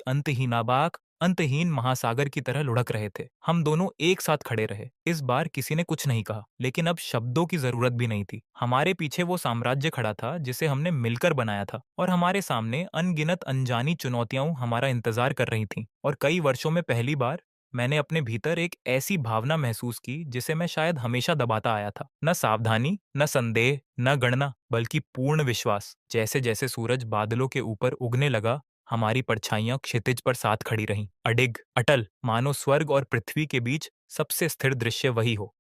अंतहीन महासागर की तरह लुढ़क रहे थे। हम दोनों एक साथ खड़े रहे। इस बार किसी ने कुछ नहीं कहा, लेकिन अब शब्दों की जरूरत भी नहीं थी। हमारे पीछे वो साम्राज्य खड़ा था जिसे हमने मिलकर बनाया था, और हमारे सामने अनगिनत अनजानी चुनौतियां हमारा इंतजार कर रही थीं। और कई वर्षों में पहली बार मैंने अपने भीतर एक ऐसी भावना महसूस की जिसे मैं शायद हमेशा दबाता आया था। न सावधानी, न संदेह, न गणना, बल्कि पूर्ण विश्वास। जैसे जैसे सूरज बादलों के ऊपर उगने लगा, हमारी परछाइयां क्षितिज पर साथ खड़ी रहीं, अडिग, अटल, मानो स्वर्ग और पृथ्वी के बीच सबसे स्थिर दृश्य वही हो।